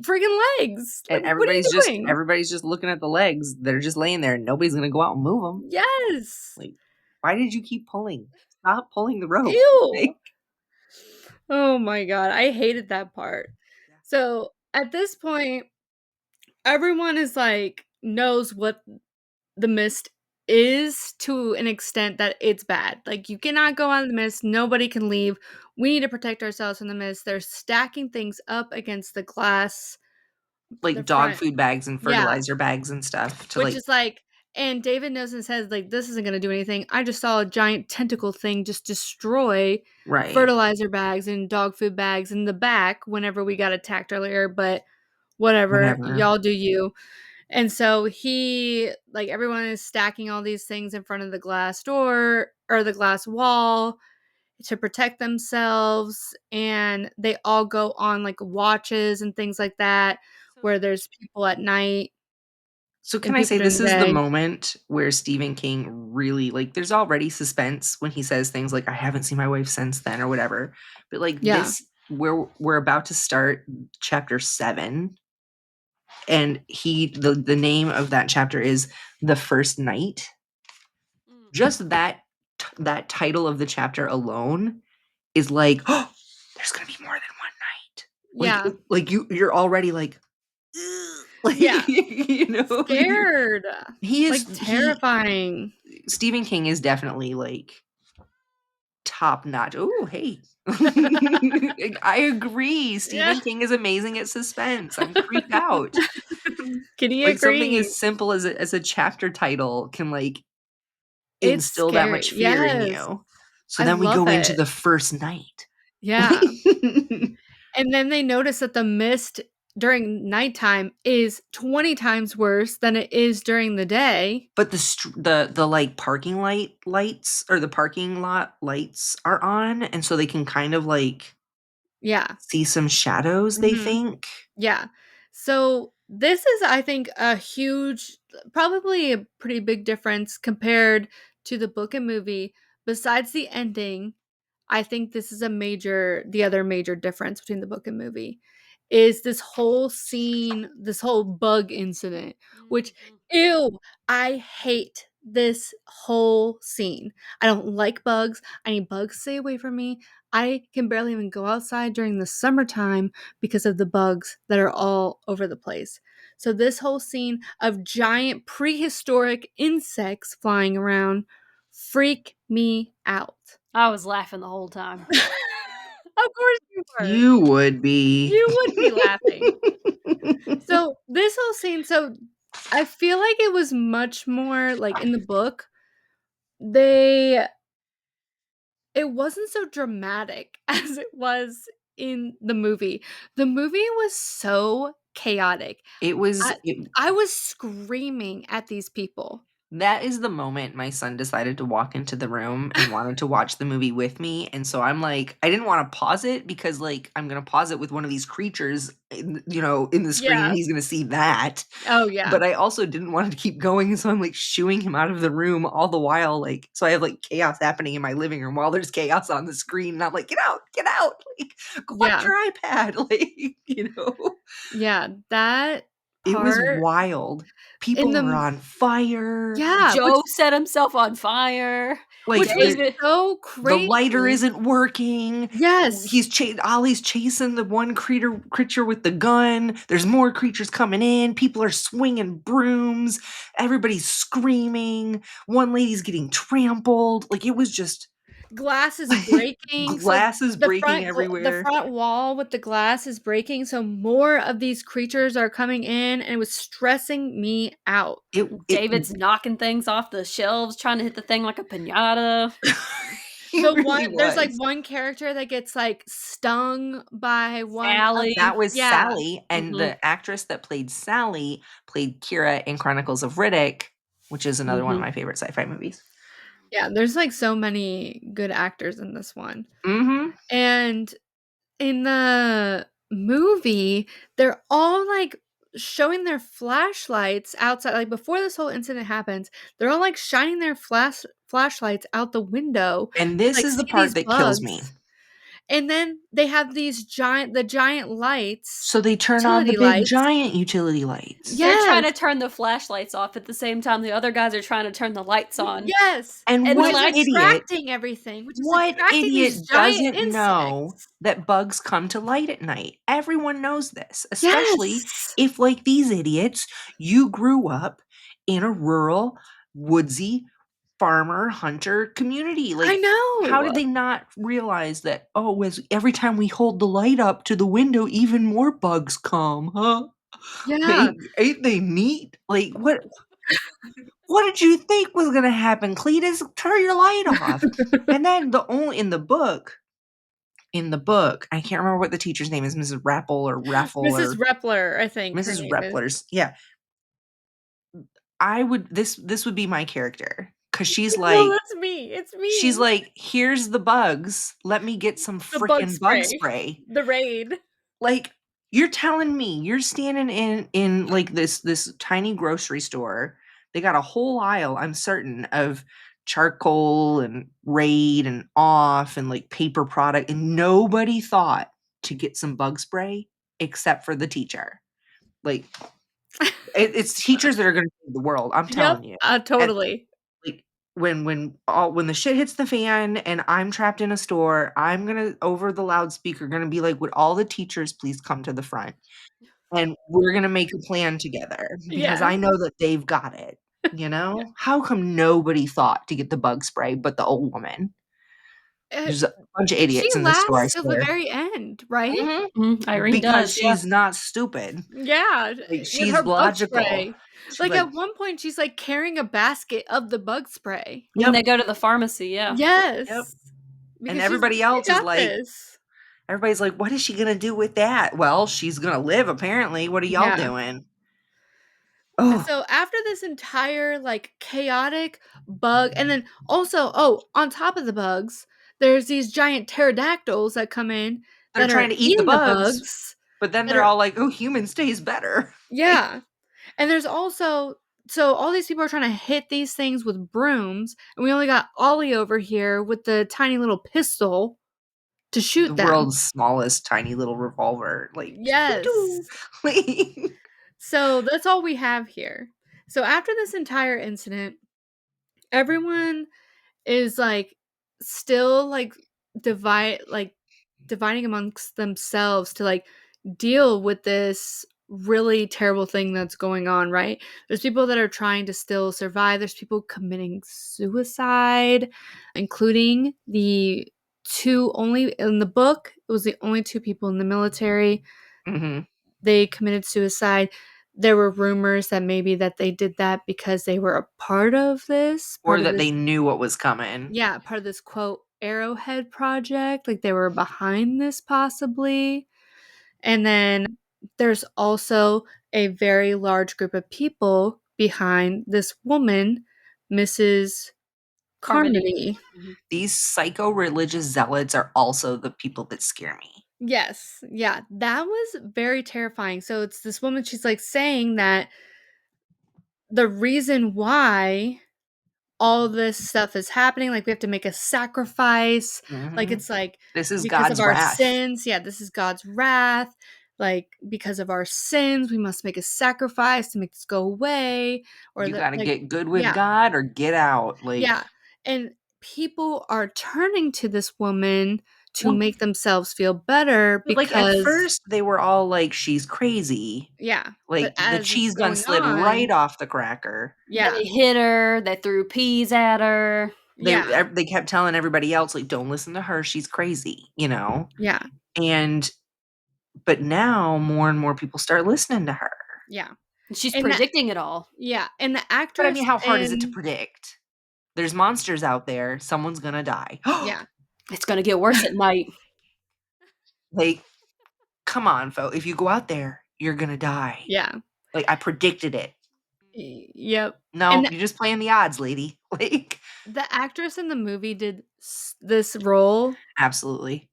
freaking legs. Like, And what are you doing? everybody's just looking at the legs. They're just laying there, and nobody's gonna go out and move them. Yes. Like, why did you keep pulling? Stop pulling the rope. Ew. Like Oh my god, I hated that part. yeah. So, at this point, everyone is, like knows what the mist is to an extent that it's bad. Like, you cannot go out in the mist. Nobody can leave. We need to protect ourselves from the mist. They're stacking things up against the glass, the Like dog front. food bags and Yeah, fertilizer bags and stuff to which like is like, and David knows and says, like, this isn't going to do anything. I just saw a giant tentacle thing just destroy right fertilizer bags and dog food bags in the back whenever we got attacked earlier, but whatever, whatever. y'all do you. And so like, everyone is stacking all these things in front of the glass door or the glass wall to protect themselves. And they all go on like watches and things like that, where there's people at night So and can I people say during this the is the day. moment where Stephen King really like there's already suspense when he says things like I haven't seen my wife since then or whatever. But like Yeah. this we're about to start chapter 7 and the name of that chapter is The First Night. Just that title of the chapter alone is like, oh, there's gonna be more than one night. Yeah. Like you're already like, ugh. Like Yeah. you know, Scared. he Like, is he terrifying. Stephen King is definitely like top notch. Oh, hey. I agree. Yeah. Stephen King is amazing at suspense. I'm creeped out. Kitty Like something agrees. as simple as a chapter title can like It's instill that scary. much fear in Yes. you. So I then we love go into it. the first night. Yeah. And then they notice that the mist during nighttime is 20 times worse than it is during the day. But the like parking lights or the parking lot lights are on, and so they can kind of like Yeah. see some shadows, they Mhm. think. Yeah. So this is, I think, a huge, probably a pretty big difference compared to the book and movie. Besides the ending, I think this is the other major difference between the book and movie is this whole scene, this whole bug incident, which, ew, I hate this whole scene. I don't like bugs. I need bugs to stay away from me. I can barely even go outside during the summertime because of the bugs that are all over the place. So this whole scene of giant prehistoric insects flying around freak me out. I was laughing the whole time. Of course you were. You would be. You would be laughing. So this whole scene, I feel like it was much more like in the book, they it wasn't so dramatic as it was in the movie. The movie was so chaotic. It was I I was screaming at these people. that is the moment my son decided to walk into the room and wanted to watch the movie with me, and so I'm like I didn't wanna pause it because, like, I'm gonna pause it with one of these creatures in the screen, and Yeah. he's gonna see that, Oh, yeah. but I also didn't want it to keep going, and so I'm, like, shooing him out of the room all the while, like so I have, like, chaos happening in my living room while there's chaos on the screen, and I'm like, get out, like, go watch Yeah. your iPad," like, you know? Yeah, that It was part wild. in People were the on fire. yeah, Joe set himself on fire. Like, which was David. so the lighter crazy. isn't working. Yes. Ollie's chasing the one creature with the gun. There's more creatures coming in. People are swinging brooms. Everybody's screaming. One lady's getting trampled. Like, it was just Glass is breaking, so glasses breaking the everywhere. front wall with the glass is breaking, so more of these creatures are coming in, and it was stressing me out. It David's knocking things off the shelves, trying to hit the thing like a piñata. really There's, like, was. one character that gets, like, stung by one of Sally. That was yeah. Sally, and Mhm. the actress that played Sally played Kira in Chronicles of Riddick, which is another one of Mhm. my favorite sci-fi movies. Yeah, there's, like, so many good actors in this one. Mhm. And in the movie, they're all, like, showing their flashlights outside, like, before this whole incident happens, they're all, like, shining their flashlights out the window And to, this like, is the see part these that kills me. bugs, and then they have these giant lights, So they turn on the utility big lights. giant utility lights. They're trying Yes, to turn the flashlights off at the same time the other guys are trying to turn the lights on. yes, And And the which is lights which is what attracting these idiot giant doesn't know insects. that bugs come to light at night? Everyone knows this, especially Yes. if like these idiots, you grew up in a rural woodsy farmer hunter community. Like, I know. how did they not realize that, every time we hold the light up to the window, even more bugs come, huh? Yeah. Ain't they neat? Like, what did you think was gonna happen, Cletus? Turn your light off. And then in the book, I can't remember what the teacher's name is, Mrs. Rappel or Raffle Mrs. or Repler, I think her Mrs. name is. Repler's. Yeah. This would be my character, because No, that's me. It's she's me. like, here's the bugs. Let me get some The bug freaking bug spray. spray. The raid. Like, you're telling me you're standing in like this tiny grocery store. They got a whole aisle, I'm certain, of charcoal and Raid and Off and like paper product, and nobody thought to get some bug spray except for the teacher. Like, it's teachers that are going to save the world. I'm Yep. telling you. Totally. Like, when the shit hits the fan and I'm trapped in a store, I'm gonna, over the loudspeaker, gonna be like, would all the teachers please come to the front, and we're gonna make a plan together, because Yeah. I know that they've got it. How come nobody thought to get the bug spray but the old woman? Uh, There's a bunch of she idiots in this store, I lasts till the swear. very end, right? Irene Because does, yeah. she's not stupid. Yeah, Like, with she's her bug logical. spray. She's Like, like, at one point, she's, like, carrying a basket of the bug spray. When they "Yep, go to the pharmacy, yeah. yep." Yes. And Because she's like, everybody "I else is got like, this." everybody's like, "What is she gonna do with that?" Well, she's gonna live, apparently. What are y'all Yeah. doing? Oh, So after this entire, like, chaotic bug and then also on top of the bugs, there's these giant pterodactyls that come in they're that are trying to eat the eating the bugs, bugs but then that they're are all like, "Oh, human stays better." Like, yeah. And there's also so all these people are trying to hit these things with brooms, and we only got Ollie over here with the tiny little pistol to the shoot them. world's smallest tiny little revolver, like, Yes. like, So that's all we have here. So after this entire incident, everyone is like still like dividing amongst themselves to like deal with this really terrible thing that's going on, right? There's people that are trying to still survive. There's people committing suicide, including the two only in the book. It was the only two people in the military. mhm. They committed suicide. There were rumors that maybe that they did that because they were a part of this, Or part of that this they knew what was coming. yeah, part of this quote Arrowhead project, like they were behind this possibly. And then there's also a very large group of people behind this woman, Mrs. Carmody. Carmody. Mhm. These psycho-religious zealots are also the people that scare me. Yes, yeah, that was very terrifying. So it's this woman, she's like saying that the reason why all this stuff is happening, like we have to make a sacrifice, like Mhm. it's like This is because of God's our wrath. sins, yeah, this is God's wrath, like because of our sins we must make a sacrifice to make this go away, or You that gotta like get good with yeah, God or get out, like, yeah, and people are turning to this woman to well, make themselves feel better like, at because first, they were all like, "She's crazy." yeah, but Like, the as it's cheese gun going slid right on off the cracker. Yeah, yeah, they hit her, they threw peas at her. yeah, They kept telling everybody else, like, "Don't listen to her, she's crazy," you know? yeah, And but now more and more people start listening to her. yeah, She's and that predicting it all. yeah, and the But, I actress mean, how hard is it to in predict? There's monsters out there, someone's gonna die. yeah. It's gonna get worse at night. Like, come on, if you go out there, you're gonna die. Yeah. Like, I predicted it. Yep. And No, you're just playing the odds, lady. Like, the actress in the movie did this role. absolutely.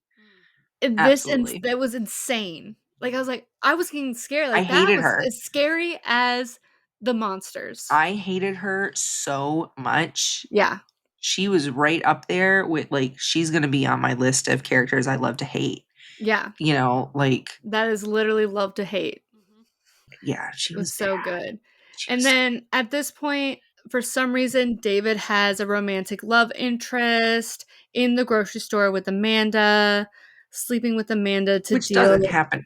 Absolutely. That was insane. Like I was like, I was getting scared. I Like that hated was her. as scary as the monsters. I hated her so much. Yeah. She was right up there with, like, she's gonna be on my list of characters I love to hate. Yeah. Like, That is literally love to hate. yeah, she It was was bad. so good. She And was so then at this point, for some reason, David has a romantic love interest in the grocery store with Amanda, sleeping with Amanda to which deal doesn't happen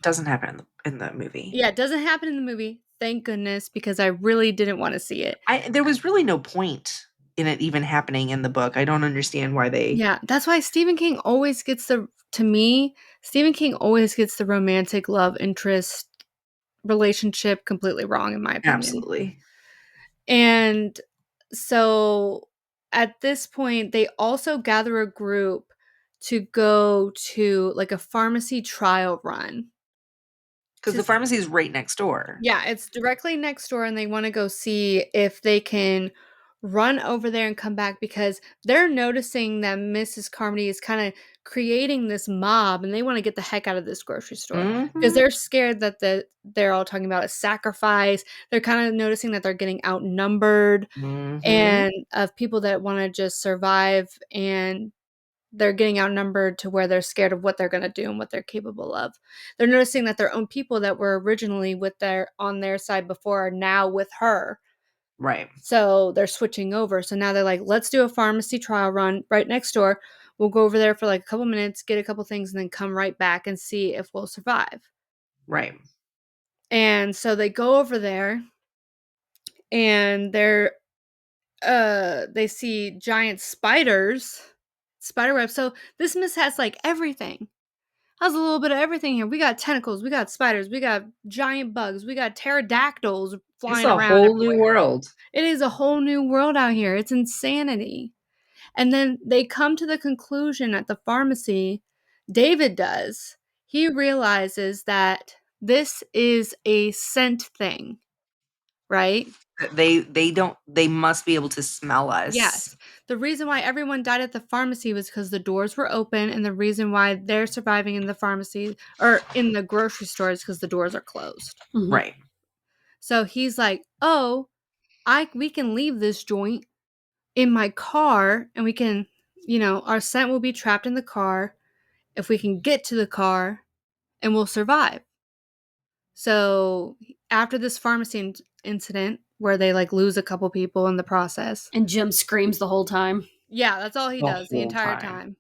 in the movie. yeah, it doesn't happen in the movie. thank goodness, because I really didn't want to see it. There was really no point in it even happening in the book. I don't understand why they. Yeah, that's why Stephen King always gets Stephen King always gets the romantic love interest relationship completely wrong, in my opinion. Absolutely. And so at this point, they also gather a group to go to like a pharmacy trial run. Because the pharmacy is right next door. Yeah, it's directly next door, and they want to go see if they can run over there and come back, because they're noticing that Mrs. Carmody is kind of creating this mob, and they want to get the heck out of this grocery store because Mhm. they're scared that they're all talking about a sacrifice. They're kind of noticing that they're getting outnumbered Mhm. and of people that want to just survive, and they're getting outnumbered to where they're scared of what they're going to do and what they're capable of. They're noticing that their own people that were originally on their side before are now with her. Right. So they're switching over. So now they're like, let's do a pharmacy trial run right next door. We'll go over there for like a couple minutes, get a couple things, and then come right back and see if we'll survive. Right. And so they go over there, and they see giant spider webs. So this miss has like everything. Has a little bit of everything here. We got tentacles, we got spiders, we got giant bugs, we got pterodactyls It's flying a around whole new everywhere. world. It is a whole new world out here. It's insanity. And then they come to the conclusion at the pharmacy, David does. He realizes that this is a scent thing, right? They must be able to smell us. Yes. The reason why everyone died at the pharmacy was because the doors were open, and the reason why they're surviving in the pharmacy or in the grocery store is because the doors are closed. Mhm. Right. So he's like, "Oh, we can leave this joint in my car, and we can, our scent will be trapped in the car if we can get to the car, and we'll survive." So after this pharmacy incident where they like lose a couple people in the process. And Jim screams the whole time. Yeah, that's all he The does the whole entire time. time.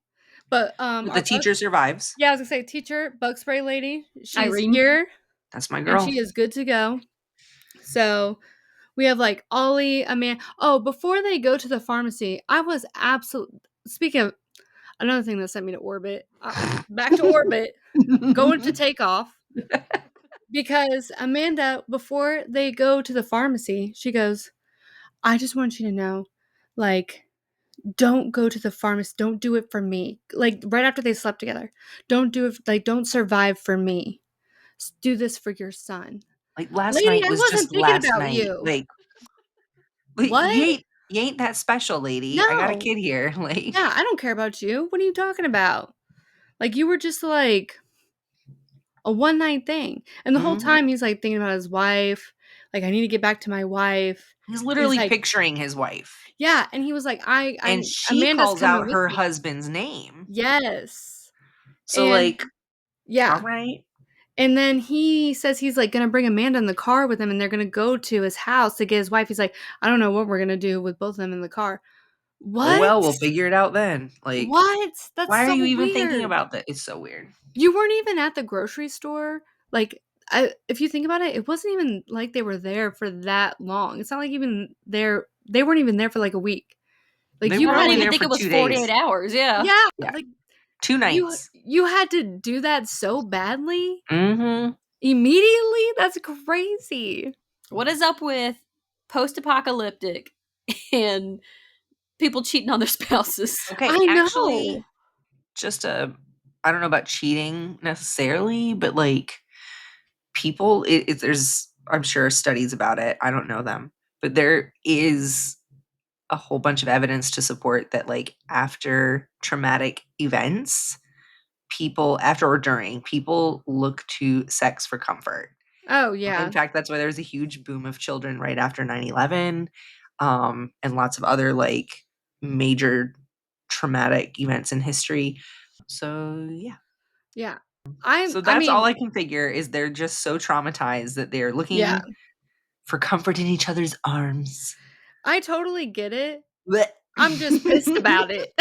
But But our the teacher survives. yeah, I was gonna say teacher, bug spray lady, she's Irene. here That's my and girl. she is good to go. So we have like Ollie, a man. Oh, before they go to the pharmacy, I was absolutely speaking of another thing that sent me to orbit. Back to orbit, going to takeoff. Because Amanda, before they go to the pharmacy, she goes, I just want you to know, like, don't go to the pharmacy. Don't do it for me. Like, right after they slept together. Don't do it, like, don't survive for me. Do this for your son. Like last Lady, night I was wasn't just thinking last about night. you. Like What? you ain't that special, lady. I got a No. kid here. Like Yeah, I don't care about you. What are you talking about? Like, you were just like a one night thing. And the whole mhm. time he's like thinking about his wife. Like, I need to get back to my wife. He's He's literally like, picturing his wife. yeah. And he was like, And she Amanda's calls coming out with her me. husband's name. Yes. So And like, yeah. all right. And then he says he's like gonna bring Amanda in the car with him, and they're gonna go to his house to get his wife. He's like, I don't know what we're gonna do with both of them in the car. Oh What? well, we'll figure it out then. Like, What? That's why are so you even thinking weird. about that? It's so weird. You weren't even at the grocery store. Like, if you think about it, it wasn't even like they were there for that long. It's not like even there. They weren't even there for like a week. Like They you were I had don't only to, even there think for it was 2 48 days. hours. Yeah. yeah, Yeah. like 2 you nights. you had to do that so badly Mm-hmm. immediately. That's crazy. What is up with post-apocalyptic and people cheating on their spouses? Okay, I actually, know. just I don't know about cheating necessarily, but like people, there's I'm sure studies about it. I don't know them, but there is a whole bunch of evidence to support that like after traumatic events, people after or during, people look to sex for comfort. Oh In yeah. fact, that's why there was a huge boom of children right after 9/11, and lots of other like major traumatic events in history. So yeah. Yeah. So I that's all mean, I can figure is they're just so traumatized that they're yeah. looking for comfort in each other's arms. I totally get it. Blech. I'm just pissed about it.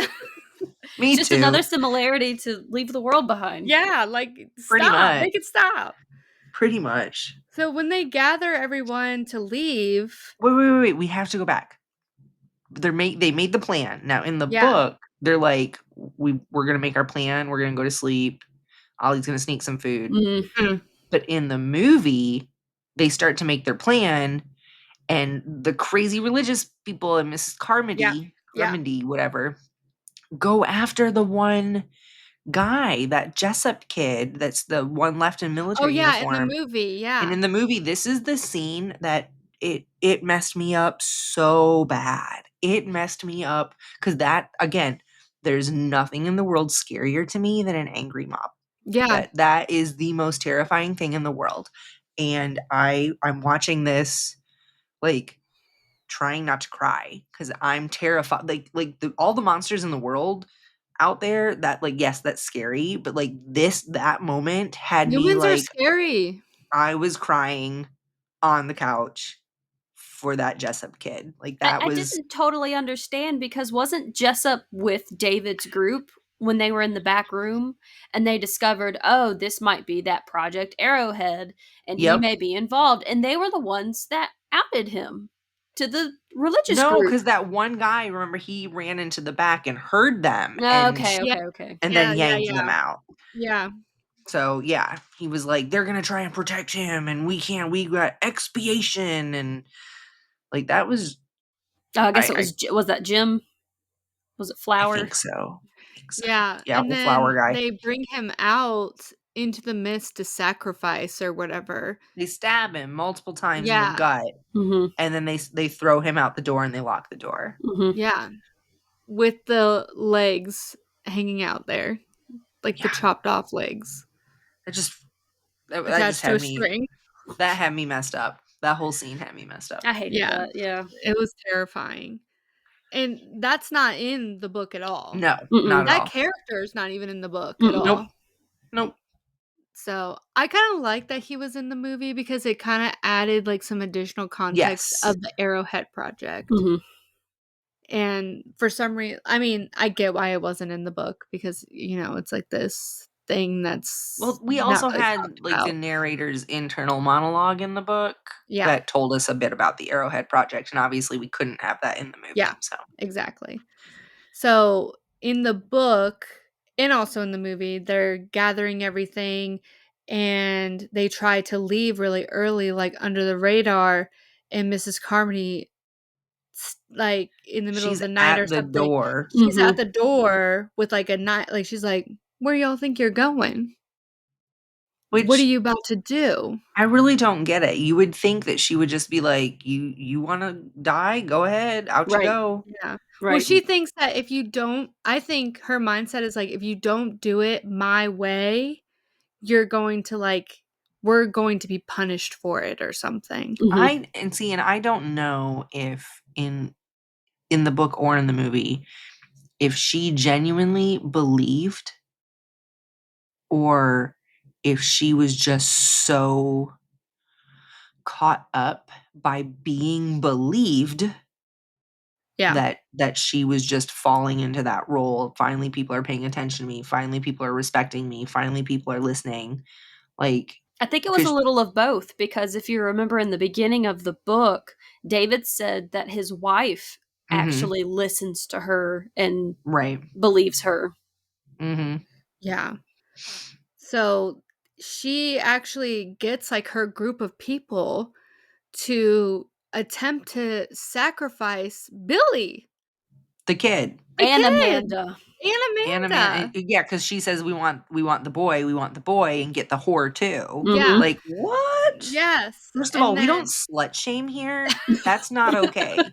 Me Just too. another similarity to Leave the World Behind. Yeah, like Pretty stop. much. Make it stop. Pretty much. So when they gather everyone to leave, Wait. We have to go back. They made the plan. Now in the yeah, book, they're like, we're gonna make our plan. We're gonna go to sleep. Ollie's gonna sneak some food. Mhm. But in the movie, they start to make their plan, and the crazy religious people and Mrs. yeah. Whatever, go after the one guy, that Jessup kid that's the one left in Oh, military yeah, in the uniform. movie, And yeah. in the movie, this is the scene that it messed me up so bad. It messed me up because that, again, there's nothing in the world scarier to me than an angry mob. Yeah, That is the most terrifying thing in the world. And I'm watching this, like, trying not to cry because I'm terrified. All the monsters in the world out there, that, like, yes, that's scary, but like that moment had me humans are like scary. I was crying on the couch for that Jessup kid. Like, that I was didn't totally understand because wasn't Jessup with David's group when they were in the back room and they discovered, oh, this might be that Project Arrowhead and he yep. may be involved. And they were the ones that outed him to the religious No, group. because that one guy, remember, he ran into the back and heard them Oh, okay, Yeah, okay. and then yeah. yanked them out. Yeah. So yeah, he was like, they're gonna try and protect him, and we got expiation, and like that was I guess it I was that Jim? Was it I Flower? think so. I think so. Yeah, Yeah, and the flower then guy. they bring him out into the mist to sacrifice or whatever. They stab him multiple times in the Yeah, gut, Mhm. and then they throw him out the door and they lock the door. Mhm. yeah, with the legs hanging out there, like the Yeah, chopped off legs it just that just attached to had a me string. messed up. That whole scene had me messed up. I hated Yeah, that. Yeah. it was terrifying, and that's not in the book at all. No, not Mm-mm. at That all. character is not even in the book at Mm-mm. Nope. all. Nope. So, I kinda like that he was in the movie because it kinda added, like, some additional context Yes. of the Arrowhead Project. Mhm. And for some reason, I mean, I get why it wasn't in the book because, it's like this thing Well, that's we not also really had talked like the about. narrator's internal monologue in the book Yeah, that told us a bit about the Arrowhead Project, and obviously we couldn't have that in the yeah, movie. So exactly. So, in the book and also in the movie, they're gathering everything and they try to leave really early, like, under the radar, and Mrs. Carmody, like, in the middle of she's the night or at the something, door, she's at Mhm. the door with, like, a knife, like, she's like, "Where y'all think you're going? What are which you about to do?" I really don't get it. You would think that she would just be like, you want to die? Go ahead, out you Right. go. Yeah. Well, Right. she thinks that if you don't, I think her mindset is like, if you don't do it my way, you're going to, like, we're going to be punished for it or something. Mhm. And I don't know if in the book or in the movie if she genuinely believed or if she was just so caught up by being believed Yeah. that she was just falling into that role. Finally, people are paying attention to me. Finally, people are respecting me. Finally, people are listening. Like, I think it was a 'cause little of both because if you remember in the beginning of the book, David said that his wife mhm, actually listens to her and right. believes her. Mhm. Yeah. So she actually gets, like, her group of people to attempt to sacrifice Billy, The kid. the And kid, Amanda. and Anna Man, Amanda. yeah, because she says we want the boy, and get the whore too. Mhm. Yeah. Like, what? Yes. First of all, And we don't then slut shame here. That's not okay.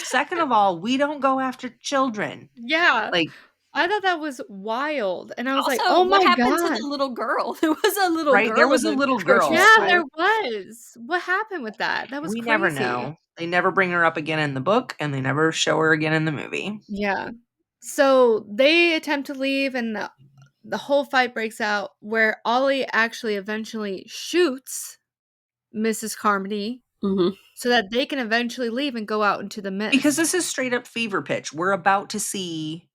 Second of all, we don't go after children. yeah. Like, I thought that was wild, and I was like, Also, "Oh what my happened to god." the little girl? There was a little right? There girl in was a the little grocery girl. Yeah, store. there was. What happened with that? That was We never crazy. know. They never bring her up again in the book, and they never show her again in the movie. Yeah. So, they attempt to leave, and the whole fight breaks out where Ollie actually eventually shoots Mrs. Carmody Mhm. so that they can eventually leave and go out into the Because mist. this is straight up fever pitch. We're about to see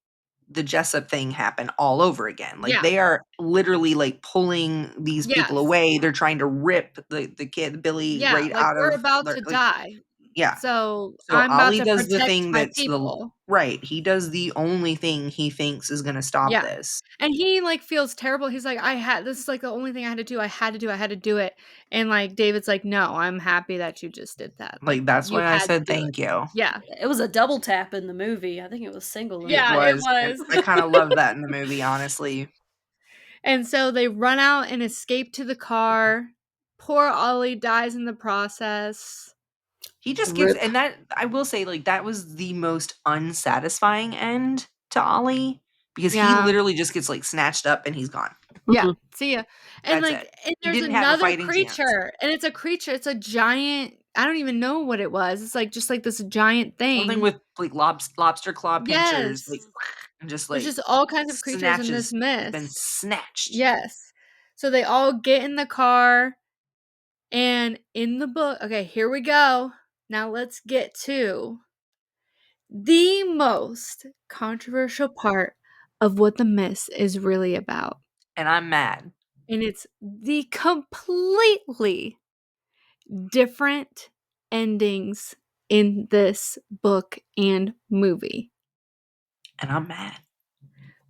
the Jessup thing happen all over again. Like Yeah. they are literally like pulling these people Yes. away. They're trying to rip the kid Billy Yeah, right like, out we're of about their, to like, die, yeah. so So I'm about Ollie to does the protect thing my that's people. right. He does the only thing he thinks is gonna stop Yeah, this. and he, like, feels terrible. He's like, this is, like, the only thing I had to do. I had to do it. I had to do it." And, like, David's like, "No, I'm happy that you just did that. Like, Like that's you why I had to said do it." thank you. Yeah. It was a double tap in the movie. I think it was single in the It Yeah, it was, book. and was. I kind of love that in the movie, honestly. And so they run out and escape to the car. Poor Ollie dies in the process. He just gets, Rip. and that I will say, like that was the most unsatisfying end to Ollie because he Yeah. literally just gets like snatched up and he's gone. Yeah, Mhm. see ya. And, That's like, it. and He there's didn't have a another fighting chance. creature, and it's a creature, it's a giant I don't even know what it was. It's, like, just, like, this giant Something thing. with like lobster claw pinchers, like Yes. and just There's like just all kinds of creatures in this snatches, been mist. snatched. Yes. So they all get in the car, and in the book okay, here we go. Now let's get to the most controversial part of what The Mist is really about, And I'm mad. and it's the completely different endings in this book and movie. And I'm mad.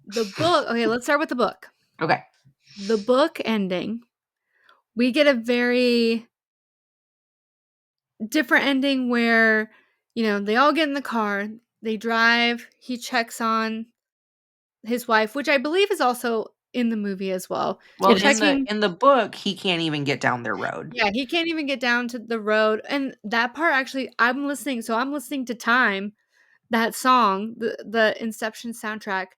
The book okay, let's start with the book. Okay. The book ending, we get a very different ending where, they all get in the car, they drive, he checks on his wife, which I believe is also in the movie as well. Well, It is. Checking in the book, he can't even get down their road. Yeah, he can't even get down to the road, and that part actually I'm listening to Time, that song, the Inception soundtrack,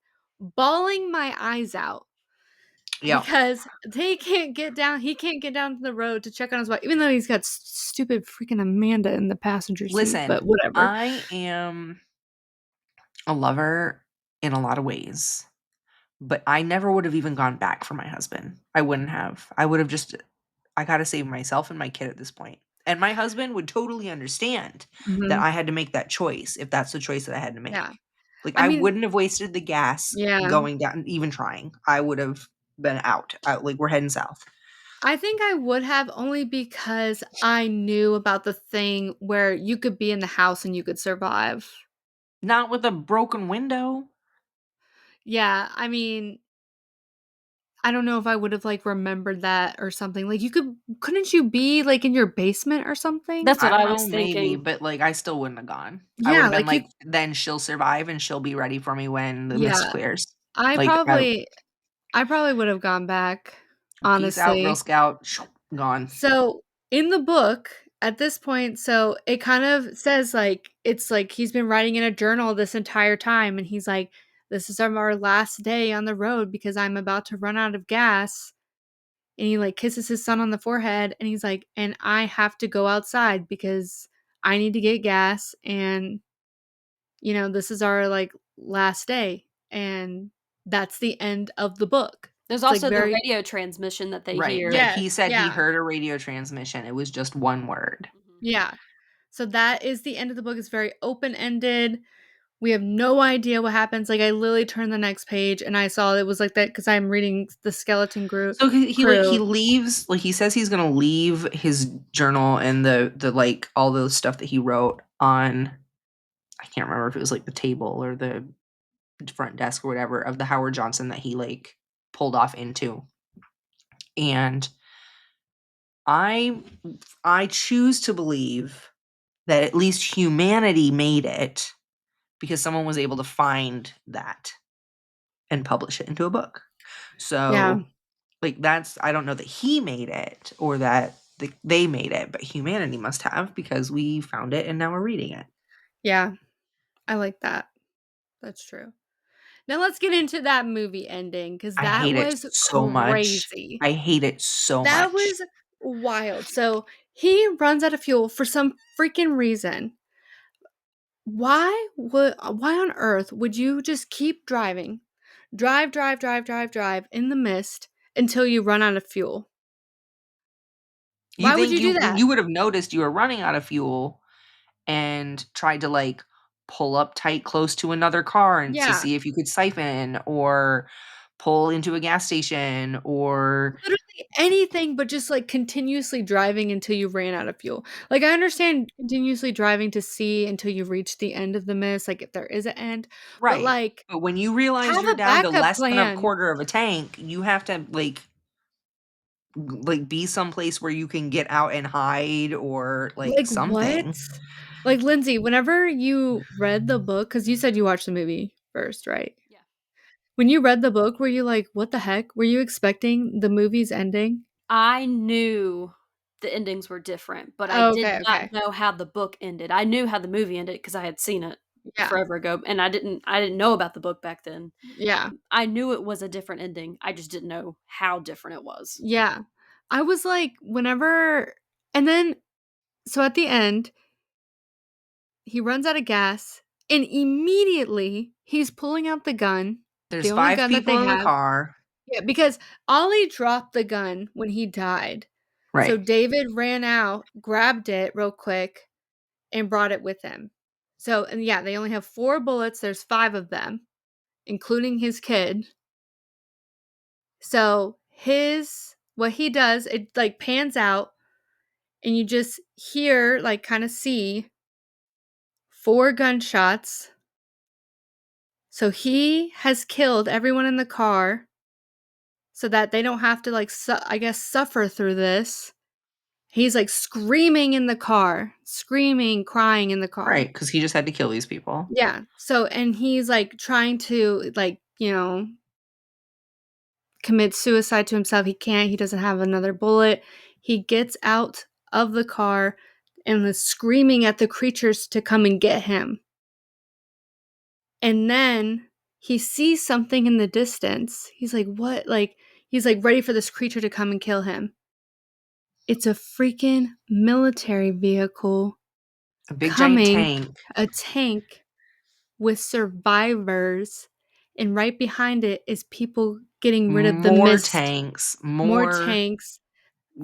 bawling my eyes out Yeah. because he can't get down to the road to check on his wife, even though he's got stupid freaking Amanda in the passenger seat, Listen, but whatever. I am a lover in a lot of ways, but I never would have even gone back for my husband. I wouldn't have. I would have just, I got to save myself and my kid at this point. And my husband would totally understand that Mhm. I had to make that choice if that's the choice that I had to Yeah. make. Like, I I mean wouldn't have wasted the gas yeah. going down, even trying. I would have been out. Like, we're heading south. I think I would have only because I knew about the thing where you could be in the house and you could survive. Not with a broken window. Yeah, I mean, I don't know if I would have, like, remembered that or something. Like, couldn't you be, like, in your basement or something? That's I what don't I know, was maybe, thinking. but like I still wouldn't have gone. I would Yeah, have been like, you like, then she'll survive and she'll be ready for me when the mist yeah, clears. I Like, probably I probably would have gone back, peace out, Girl honestly. Scout. Gone. So, in the book, at this point so it kind of says, like it's like he's been writing in a journal this entire time, and he's like, "This is our last day on the road because I'm about to run out of gas." And he, like, kisses his son on the forehead, and he's like, "And I have to go outside because I need to get gas, and, this is our, like, last day." And that's the end of the book. There's It's, like, also the very radio transmission that they Right. hear. That Yes, he said he yeah, heard a radio transmission. It was just one word. Mhm. yeah. So that is the end of the book. It's very open-ended. We have no idea what happens. Like, I literally turned the next page, and I saw it was like that because 'cause I'm reading the Skeleton So he like he Crew. leaves, like he says he's gonna leave his journal and the like all the stuff that he wrote on, I can't remember if it was like the table or the front desk or whatever of the Howard Johnson that he like pulled off into. And I I choose to believe that at least humanity made it because someone was able to find that and publish it into a book. Yeah, So, like that's, I don't know that he made it or that they made it, but humanity must have because we found it and now we're reading it. yeah. I like that. That's true. Now let's get into that movie ending because I that hate it was so much. crazy. I hate it so That much. was wild. So he runs out of fuel for some freaking reason. Why on earth would you just keep driving? Drive in the mist until you run out of fuel. You Why would think you do that? you would have noticed you were running out of fuel and tried to like pull up tight close to another car and to Yeah. see if you could siphon or pull into a gas station or Literally anything but just, like, continuously driving until you ran out of fuel. Like, I understand continuously driving to see until you reach the end of the mist, like, if there is an end, but, right. like, But when you realize have you're a down to backup less than a plan. quarter of a tank, you have to, be someplace where you can get out and hide or, like, Like, what? something. Like, Lindsay, whenever you read the book, because you said you watched the movie first, right? Yeah. When you read the book, were you like, "What the heck?" Were you expecting the movie's ending? I knew the endings were different, but I Oh, did okay, not okay. know how the book ended. I knew how the movie ended because I had seen it Yeah, forever ago, and I didn't know about the book back then. yeah, I knew it was a different ending. I just didn't know how different it was. yeah. I was like, whenever and then so at the end, he runs out of gas, and immediately he's pulling out the gun, There's the only 5 gun that they people in the have. car. Yeah, because Ollie dropped the gun when he died. So Right. David ran out, grabbed it real quick, and brought it with him. So, and yeah, they only have 4 bullets. There's 5 of them, including his kid. So, what he does, it like pans out, and you just hear, like, kind of see 4 gunshots. So, he has killed everyone in the car so that they don't have to, like, I guess, suffer through this. He's, like, screaming in the car, screaming, crying in the car. Right, because he just had to kill these people. Yeah. So and he's, like, trying to, like, commit suicide to himself. He can't, he doesn't have another bullet. He gets out of the car and is screaming at the creatures to come and get him. And then he sees something in the distance. He's like, "What?" Like, he's, like, ready for this creature to come and kill him. It's a freaking military vehicle A big giant coming, tank, a tank with survivors, and right behind it is people getting rid of the more mist. tanks, More more tanks,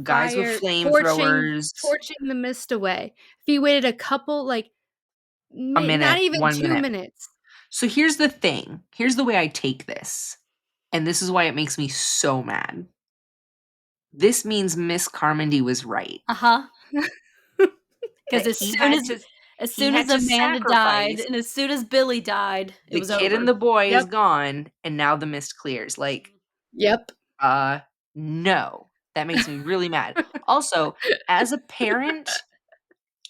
guys with fire, torching flamethrowers. torching the mist away. If he waited a couple, like, A not minute, even 1 2 minute. minutes. So here's the thing. Here's the way I take this, and this is why it makes me so mad. This means Miss Carmody was right, Uh-huh. Because that as he soon as had to Amanda died sacrifice and as soon as Billy died, it the was kid and over. the boy is Yep, gone, and now the mist clears. Like, yep. uh, no. That makes me really mad. Also, as a parent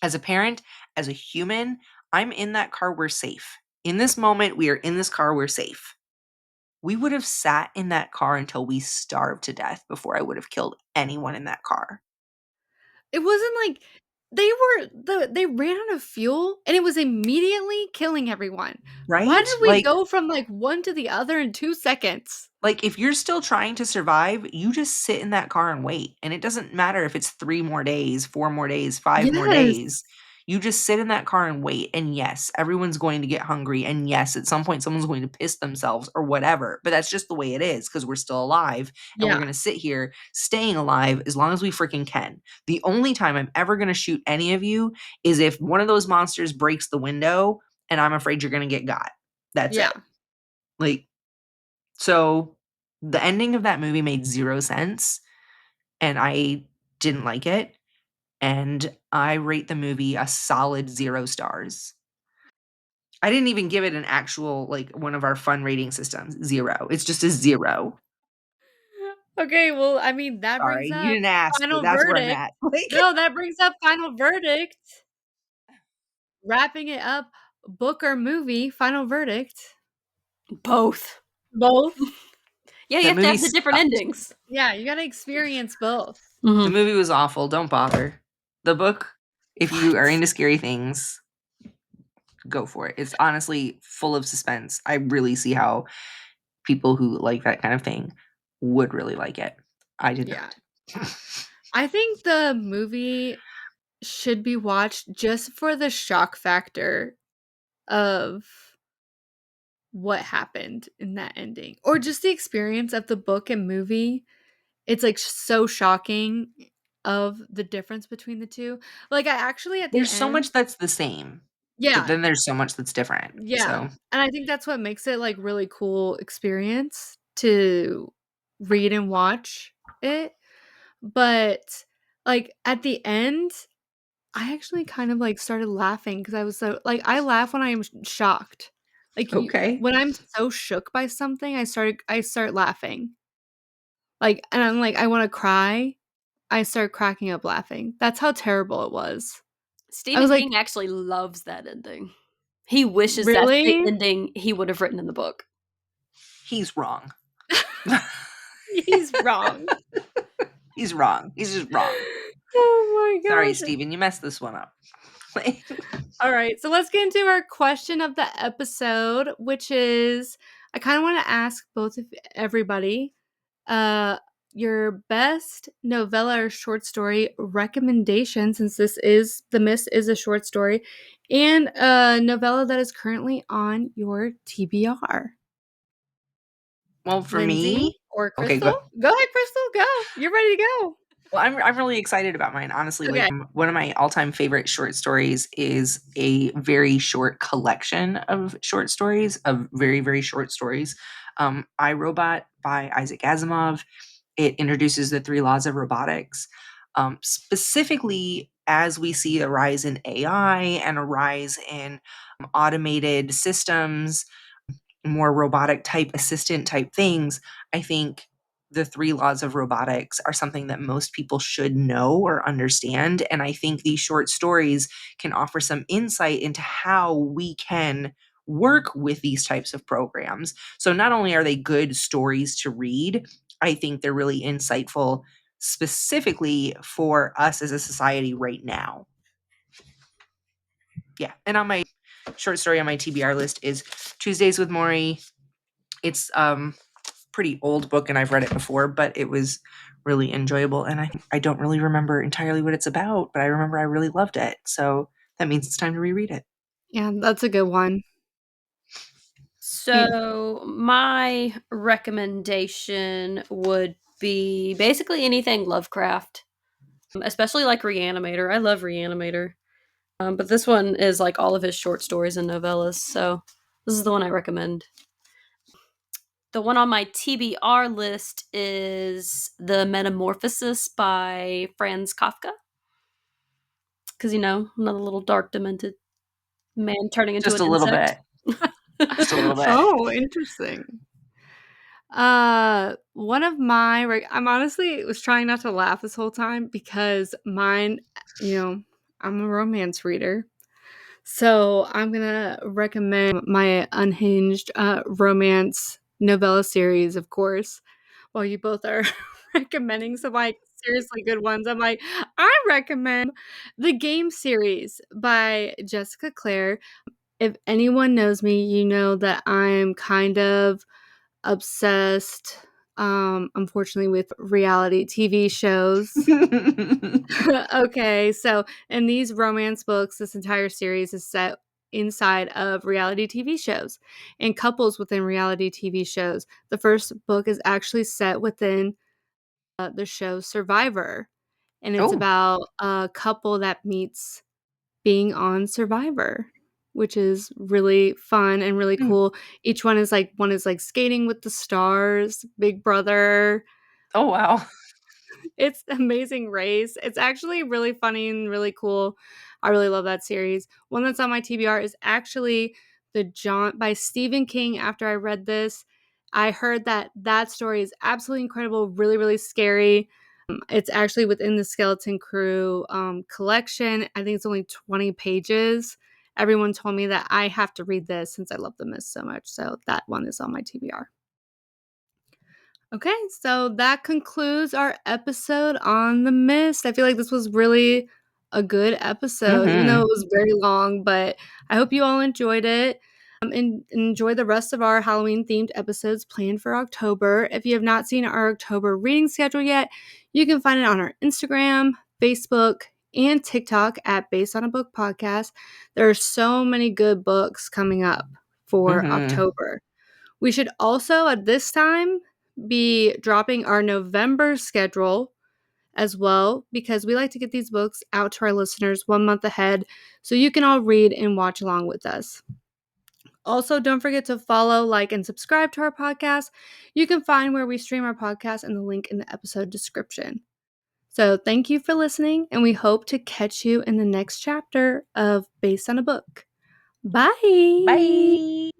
as a parent, as a human, I'm in that car, we're safe. In this moment, we are in this car, we're safe. We would have sat in that car until we starved to death before I would have killed anyone in that car. It wasn't like they ran out of fuel, and it was immediately killing everyone. Why Right? did we go from, like, one to the other in 2 seconds? Like, if you're still trying to survive, you just sit in that car and wait. And it doesn't matter if it's 3 more days, 4 more days, 5 more Yes. days. You just sit in that car and wait. And yes, everyone's going to get hungry. And yes, at some point, someone's going to piss themselves or whatever. But that's just the way it is because we're still alive. And we're Yeah, going to sit here staying alive as long as we freaking can. The only time I'm ever going to shoot any of you is if one of those monsters breaks the window and I'm afraid you're going to get got. That's yeah. it. Like, so the ending of that movie made 0 sense, and I didn't like it, and I rate the movie a solid 0 stars. I didn't even give it an actual, like, one of our fun rating systems, 0. It's just a 0. Okay, well, I mean, that brings Sorry, you up didn't ask, but final that's where I'm verdict. at. Like, No, that brings up final verdict. Wrapping it up, book or movie, final verdict. Both. Both. Yeah, you that have to movie have the different sucked. endings. Yeah, you gotta experience both. The Mhm. movie was awful, don't bother. The book, if you are What? into scary things, go for it. It's honestly full of suspense. I really see how people who like that kind of thing would really like it. I did Yeah. not. I think the movie should be watched just for the shock factor of what happened in that ending, or just the experience of the book and movie. It's, like, so shocking of the difference between the 2. Like, I actually at the There's so end. much that's the same. But Yeah. then there's so much that's different. Yeah. So And I think that's what makes it, like, really cool experience to read and watch it. But, like, at the end, I actually kind of, like, started laughing because I was so like, I laugh when I am shocked. Like, you okay. when I'm so shook by something, I start laughing. Like, and I'm like, I wanna cry, I start cracking up laughing. That's how terrible it was. I was Stephen like, King actually loves that ending. He wishes that's the "Really?" ending he would have written in the book. He's wrong. He's wrong. He's wrong. He's just wrong. Oh my Sorry, gosh. Steven, you messed this one up. Alright, so let's get into our question of the episode, which is I kinda wanna ask both of everybody, uh, your best novella or short story recommendation, since The Mist is a short story, and a novella that is currently on your TBR. Well, for Lindsay me, or okay, Crystal? go. Go ahead, Crystal, go. You're ready to go. Well, I'm really excited about mine. Honestly, like Okay. one of my all-time favorite short stories is a very short collection of short stories, of very, very short stories. I, Robot by Isaac Asimov. It introduces the three laws of robotics. Specifically, as we see a rise in AI and a rise in automated systems, more robotic type assistant type things, I think the three laws of robotics are something that most people should know or understand. And I think these short stories can offer some insight into how we can work with these types of programs. So not only are they good stories to read, I think they're really insightful specifically for us as a society right now. Yeah. And on my short story on my TBR list is Tuesdays with Morrie. It's pretty old book and I've read it before, but it was really enjoyable. And I don't really remember entirely what it's about, but I remember I really loved it. So that means it's time to reread it. Yeah, that's a good one. And So, my recommendation would be basically anything Lovecraft, especially like Reanimator. I love Reanimator. But this one is like all of his short stories and novellas, so this is the one I recommend. The one on my TBR list is The Metamorphosis by Franz Kafka. Because, another little dark, demented man turning into Just an a little insect. bit. Just a little bit. Oh, interesting. One of my I'm honestly was trying not to laugh this whole time because mine, I'm a romance reader. So I'm gonna recommend my unhinged romance novella series, of course. While you both are recommending some like seriously good ones, I'm like, I recommend the game series by Jessica Clare. If anyone knows me, you know that I'm kind of obsessed, unfortunately, with reality TV shows. Okay, so in these romance books, this entire series is set inside of reality TV shows and couples within reality TV shows. The first book is actually set within the show Survivor, and it's Oh. about a couple that meets being on Survivor, which is really fun and really Hmm. cool. Each one is like Skating with the Stars, Big Brother. Oh, wow. It's Amazing Race. It's actually really funny and really cool. I really love that series. One that's on my TBR is actually the John by Stephen King. After I read this, I heard that story is absolutely incredible, really, really scary. It's actually within the Skeleton Crew collection. I think it's only 20 pages. Everyone told me that I have to read this since I love The Mist so much. So that one is on my TBR. Okay, so that concludes our episode on The Mist. I feel like this was really a good episode, even though Mm-hmm. it was very long, but I hope you all enjoyed it. And enjoy the rest of our Halloween themed episodes planned for October. If you have not seen our October reading schedule yet, you can find it on our Instagram, Facebook, and TikTok at Based on a Book Podcast. There are so many good books coming up for Mm-hmm. October. We should also, at this time, be dropping our November schedule as well, because we like to get these books out to our listeners 1 month ahead so you can all read and watch along with us. Also, don't forget to follow, like, and subscribe to our podcast. You can find where we stream our podcast in the link in the episode description. So thank you for listening, and we hope to catch you in the next chapter of Based on a Book. Bye! Bye.